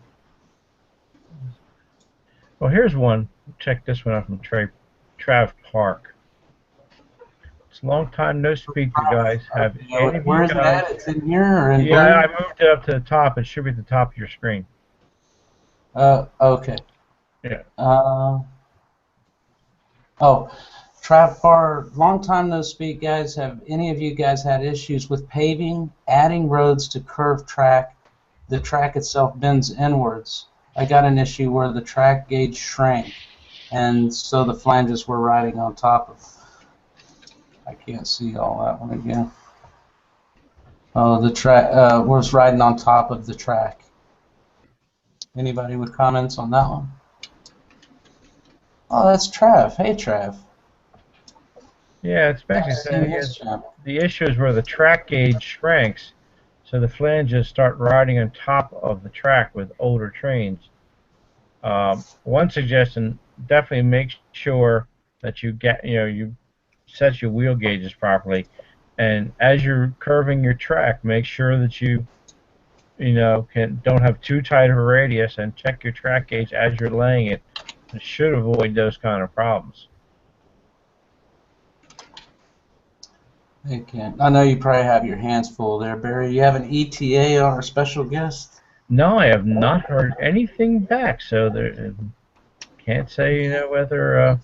well, here's one. Check this one out from Trav Park. It's a long time no speak, you guys. Have any of you Where's it at? It's in here or in blue? I moved it up to the top. It should be at the top of your screen. Okay. Yeah. Oh, Trav Parr, long time no speak, guys. Have any of you guys had issues with paving, adding roads to curved track? The track itself bends inwards. I got an issue where the track gauge shrank, and so the flanges were riding on top of. I can't see all that one again. Oh, the track was riding on top of the track. Anybody with comments on that one? Oh, that's Trav. Hey, Trav. Yeah, it's basically saying the issue is where the track gauge shrinks, so the flanges start riding on top of the track with older trains. One suggestion: definitely make sure that you set your wheel gauges properly, and as you're curving your track, make sure that you don't have too tight of a radius, and check your track gauge as you're laying it. It should avoid those kind of problems. Okay. I know you probably have your hands full there, Barry. You have an ETA on our special guest? No, I have not heard anything back, so there can't say whether.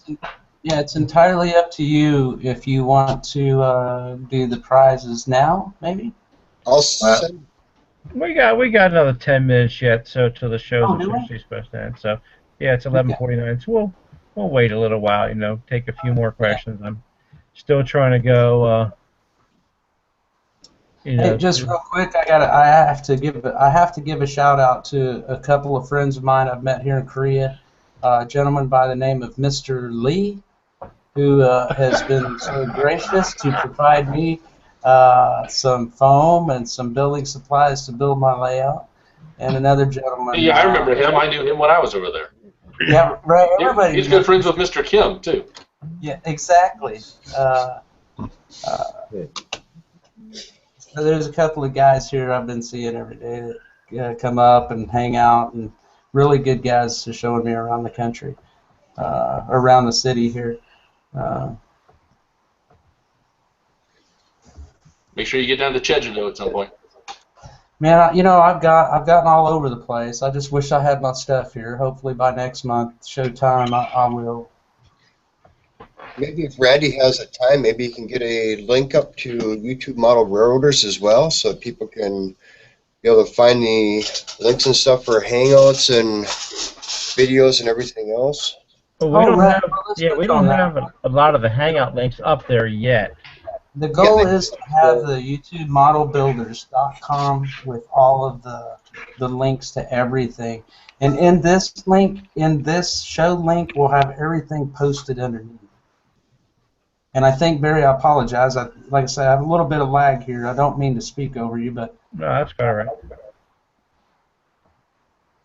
Yeah, it's entirely up to you if you want to do the prizes now, maybe. I'll send. We got another 10 minutes yet, so till the show's Oh, do we? officially supposed to end. So yeah, it's 11:49. So we'll wait a little while. Take a few more questions. I'm still trying to go. Hey, just real quick, I have to give a shout out to a couple of friends of mine I've met here in Korea. A gentleman by the name of Mr. Lee, who has been so gracious to provide me some foam and some building supplies to build my layout, and another gentleman. Yeah, I remember him. I knew him when I was over there. Yeah, right. Everybody. He's good friends with Mr. Kim too. Yeah, exactly. There's a couple of guys here I've been seeing every day that come up and hang out, and really good guys to showing me around the country, around the city here. Make sure you get down to Chejudo at some point. Man, I've gotten all over the place. I just wish I had my stuff here. Hopefully by next month, showtime, I will. Maybe if Randy has a time, maybe he can get a link up to YouTube Model Railroaders as well, so people can be able to find the links and stuff for Hangouts and videos and everything else. Well, we don't have a lot of the Hangout links up there yet. The goal is to have the YouTube modelbuilders.com with all of the links to everything. And in this link, in this show link, we'll have everything posted underneath. And I think, Barry, I apologize. Like I said, I have a little bit of lag here. I don't mean to speak over you, but... No, that's all right.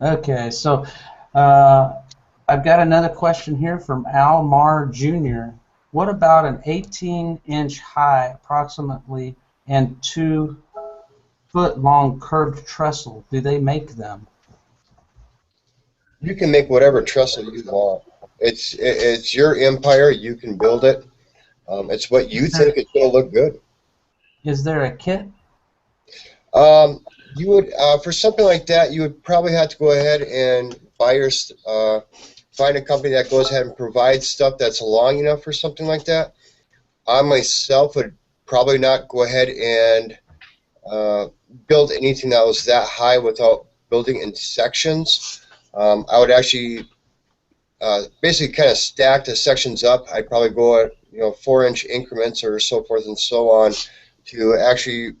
Okay, so I've got another question here from Al Marr Jr. What about an 18-inch high, approximately, and 2-foot-long curved trestle? Do they make them? You can make whatever trestle you want. It's your empire. You can build it. It's what you think is going to look good. Is there a kit? You would for something like that, you would probably have to go ahead and find a company that goes ahead and provides stuff that's long enough for something like that. I myself would probably not go ahead and build anything that was that high without building in sections. I would actually basically kind of stack the sections up. I'd probably go at 4-inch increments or so forth and so on to actually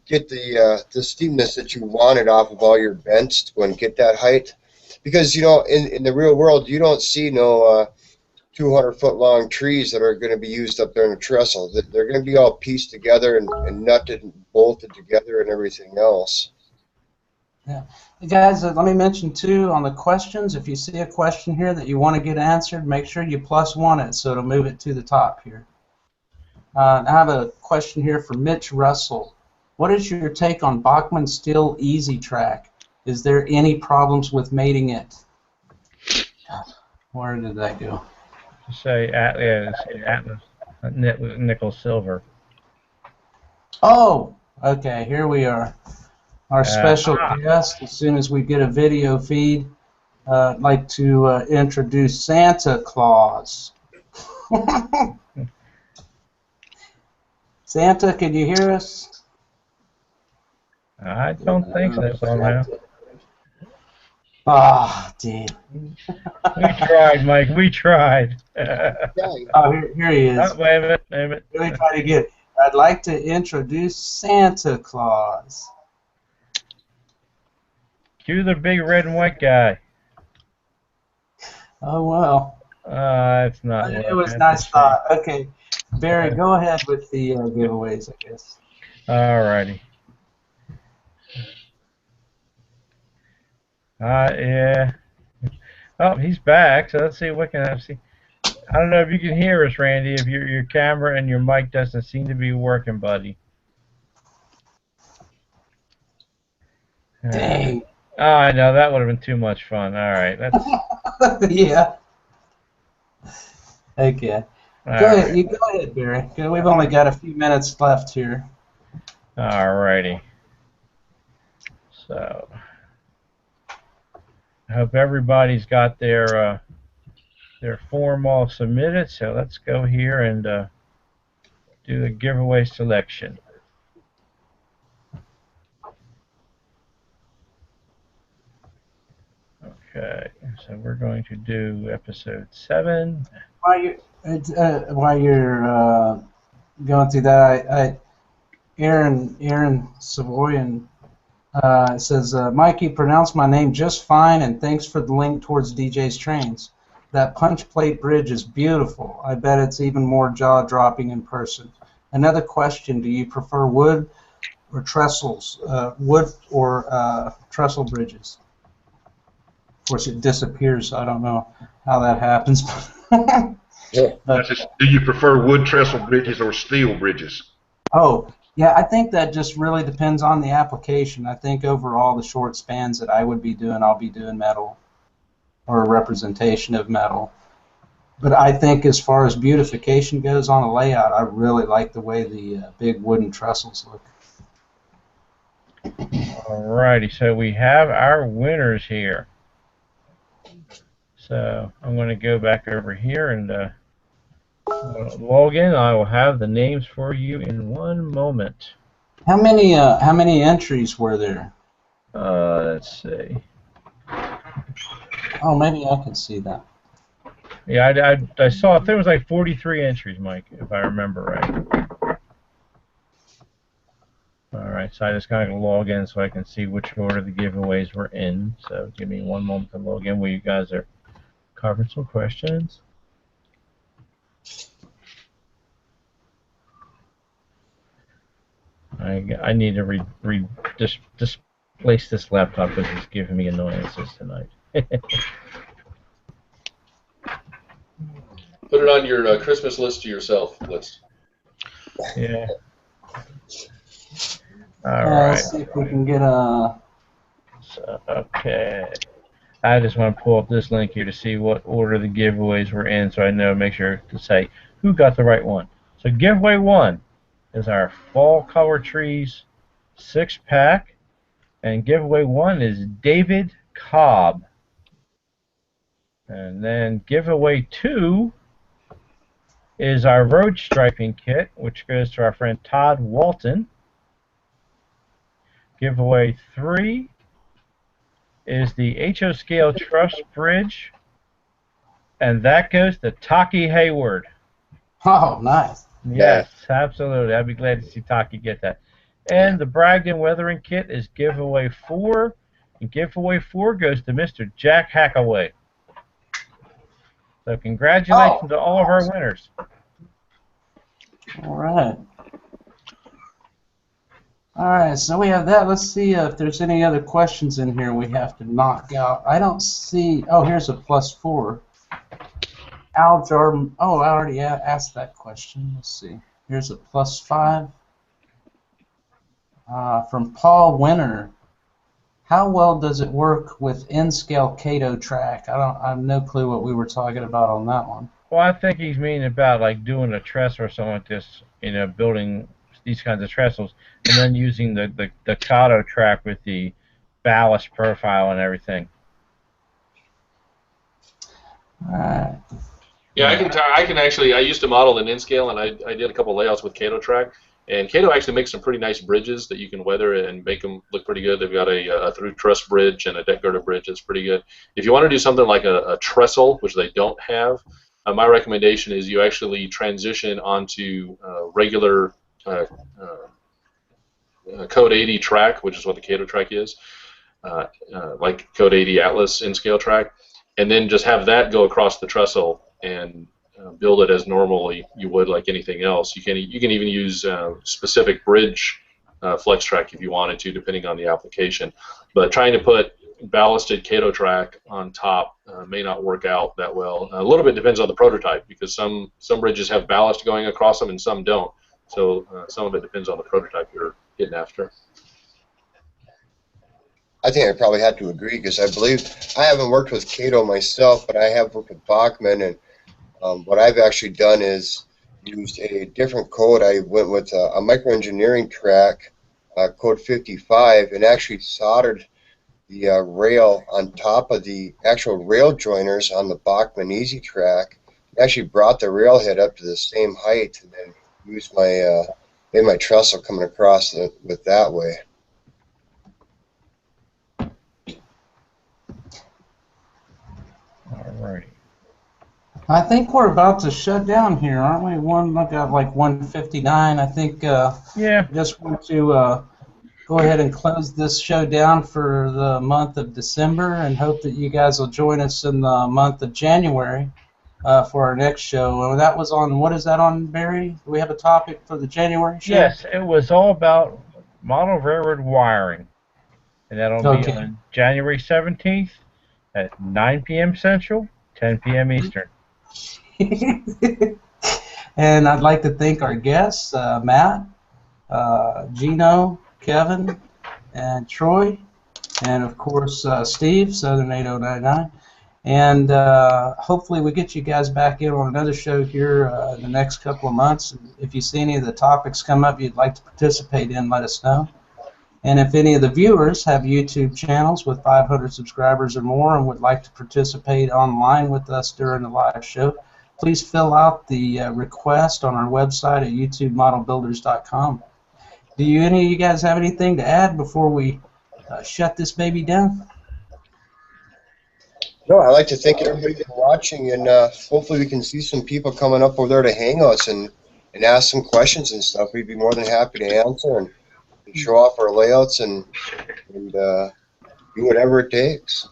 get the steepness that you wanted off of all your vents to go and get that height. Because in the real world, you don't see no 200-foot-long trees that are going to be used up there in a trestle. They're going to be all pieced together and nutted and bolted together and everything else. Yeah. Guys, let me mention, too, on the questions, if you see a question here that you want to get answered, make sure you +1 it so it'll move it to the top here. I have a question here from Mitch Russell. What is your take on Bachmann Steel Easy Track? Is there any problems with mating it? Where did that go? Say Atlas, nickel silver. Oh, okay, here we are. Our special guest, as soon as we get a video feed, I'd like to introduce Santa Claus. Santa, can you hear us? I don't think so somehow. Ah, damn. We tried, Mike. We tried. Oh, here he is. Oh, wait a minute. Wait a minute. Let me try to get it. I'd like to introduce Santa Claus. Cue the big red and white guy. Oh, well. It's not. It was nice thought. Okay. Barry, go ahead with the giveaways, I guess. Alrighty. Yeah. Oh, he's back. So let's see what can I see. I don't know if you can hear us, Randy. If your camera and your mic doesn't seem to be working, buddy. Dang. Oh, I know that would have been too much fun. All right, let's. Yeah. Okay. Go ahead. You go ahead, Barry. We've only got a few minutes left here. Alrighty. So I hope everybody's got their form all submitted. So let's go here and do the giveaway selection. Okay, so we're going to do episode 7. While you're going through that, Aaron Savoyan says, Mike, you pronounced my name just fine, and thanks for the link towards DJ's Trains. That punch plate bridge is beautiful. I bet it's even more jaw-dropping in person. Another question, do you prefer wood or trestles? Wood or trestle bridges? Of course, it disappears. I don't know how that happens. Do you prefer wood trestle bridges or steel bridges? Oh, yeah, I think that just really depends on the application. I think overall the short spans that I would be doing, I'll be doing metal or a representation of metal. But I think as far as beautification goes on a layout, I really like the way the big wooden trestles look. Alrighty, so we have our winners here. So I'm going to go back over here and log in. I will have the names for you in one moment. How many entries were there? Let's see. Oh, maybe I can see that. Yeah, I saw. I think it was like 43 entries, Mike, if I remember right. All right, so I just got to log in so I can see which order the giveaways were in. So give me one moment to log in while you guys are covering some questions. I need to displace this laptop because it's giving me annoyances tonight. Put it on your Christmas list to yourself list. Yeah. All right. Let's see if we can get a... So, okay. I just want to pull up this link here to see what order the giveaways were in so I know, make sure to say who got the right one. So giveaway 1 is our Fall Color Trees 6-pack, and giveaway 1 is David Cobb. And then giveaway 2 is our Road Striping Kit, which goes to our friend Todd Walton. Giveaway 3 is the HO Scale Truss Bridge, and that goes to Taki Hayward. Oh, nice. Yes, absolutely. I'd be glad to see Taki get that. And the Bragdon Weathering Kit is giveaway 4, and giveaway 4 goes to Mr. Jack Hackaway. So congratulations to all of our winners. All right. All right, so we have that. Let's see if there's any other questions in here we have to knock out. I don't see... Oh, here's a +4. Al Jordan... Oh, I already asked that question. Let's see. Here's a +5. From Paul Winter. How well does it work with N-scale Cato track? I have no clue what we were talking about on that one. Well, I think he's meaning about like doing a trestle or something like this, you know, building these kinds of trestles, and then using the Cato track with the ballast profile and everything. All right. Yeah, I can actually. I used to model in N-scale, and I did a couple layouts with Kato Track. And Kato actually makes some pretty nice bridges that you can weather and make them look pretty good. They've got a through truss bridge and a deck girder bridge that's pretty good. If you want to do something like a trestle, which they don't have, my recommendation is you actually transition onto regular Code 80 track, which is what the Kato Track is, like Code 80 Atlas N-scale track, and then just have that go across the trestle and build it as normally you would like anything else. You can even use specific bridge flex track if you wanted to, depending on the application. But trying to put ballasted Kato track on top may not work out that well. A little bit depends on the prototype, because some bridges have ballast going across them and some don't. So some of it depends on the prototype you're getting after. I think I probably have to agree, because I believe I haven't worked with Kato myself, but I have worked with Bachmann, and what I've actually done is used a different code. I went with a microengineering track, code 55, and actually soldered the rail on top of the actual rail joiners on the Bachmann Easy track. Actually brought the rail head up to the same height, and then used my made my trestle coming across with that way. All right. I think we're about to shut down here, aren't we? Look at like 1:59. I think. Yeah. Just want to go ahead and close this show down for the month of December, and hope that you guys will join us in the month of January for our next show. And that was on, what is that on, Barry? Do we have a topic for the January show? Yes, it was all about model railroad wiring, and that'll be on January 17th at 9 p.m. Central, 10 p.m. Eastern. And I'd like to thank our guests, Matt, Gino, Kevin, and Troy, and of course Steve, Southern 8099. And hopefully we get you guys back in on another show here in the next couple of months. If you see any of the topics come up you'd like to participate in, let us know. And if any of the viewers have YouTube channels with 500 subscribers or more and would like to participate online with us during the live show, please fill out the request on our website at YouTubeModelBuilders.com. Do any of you guys have anything to add before we shut this baby down? No, I'd like to thank everybody for watching, and hopefully we can see some people coming up over there to Hangouts and ask some questions and stuff. We'd be more than happy to answer and show off our layouts and do whatever it takes.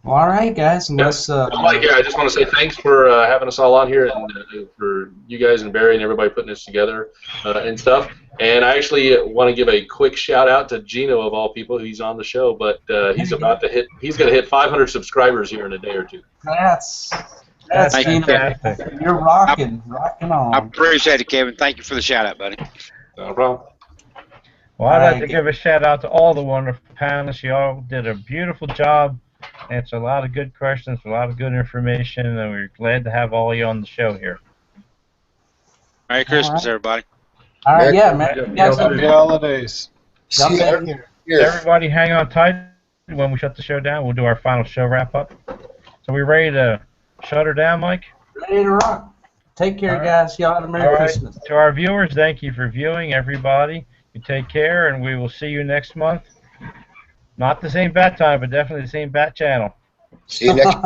Well, all right, guys. Unless, Mike, yeah, I just want to say thanks for having us all on here, and for you guys and Barry and everybody putting this together and stuff. And I actually want to give a quick shout out to Gino, of all people. He's on the show, but he's going to hit 500 subscribers here in a day or two. That's Gino. You're rocking on. I appreciate it, Kevin. Thank you for the shout out, buddy. No problem. Well, I'd like to give a shout out to all the wonderful panelists. You all did a beautiful job. Answered a lot of good questions, a lot of good information, and we're glad to have all of you on the show here. Merry Christmas, everybody. All right, yeah, man. Happy holidays. See you here. Everybody hang on tight. When we shut the show down, we'll do our final show wrap-up. So we ready to shut her down, Mike? Ready to rock. Take care, guys. Y'all have a Merry Christmas. To our viewers, thank you for viewing, everybody. You take care, and we will see you next month. Not the same bat time, but definitely the same bat channel. See you next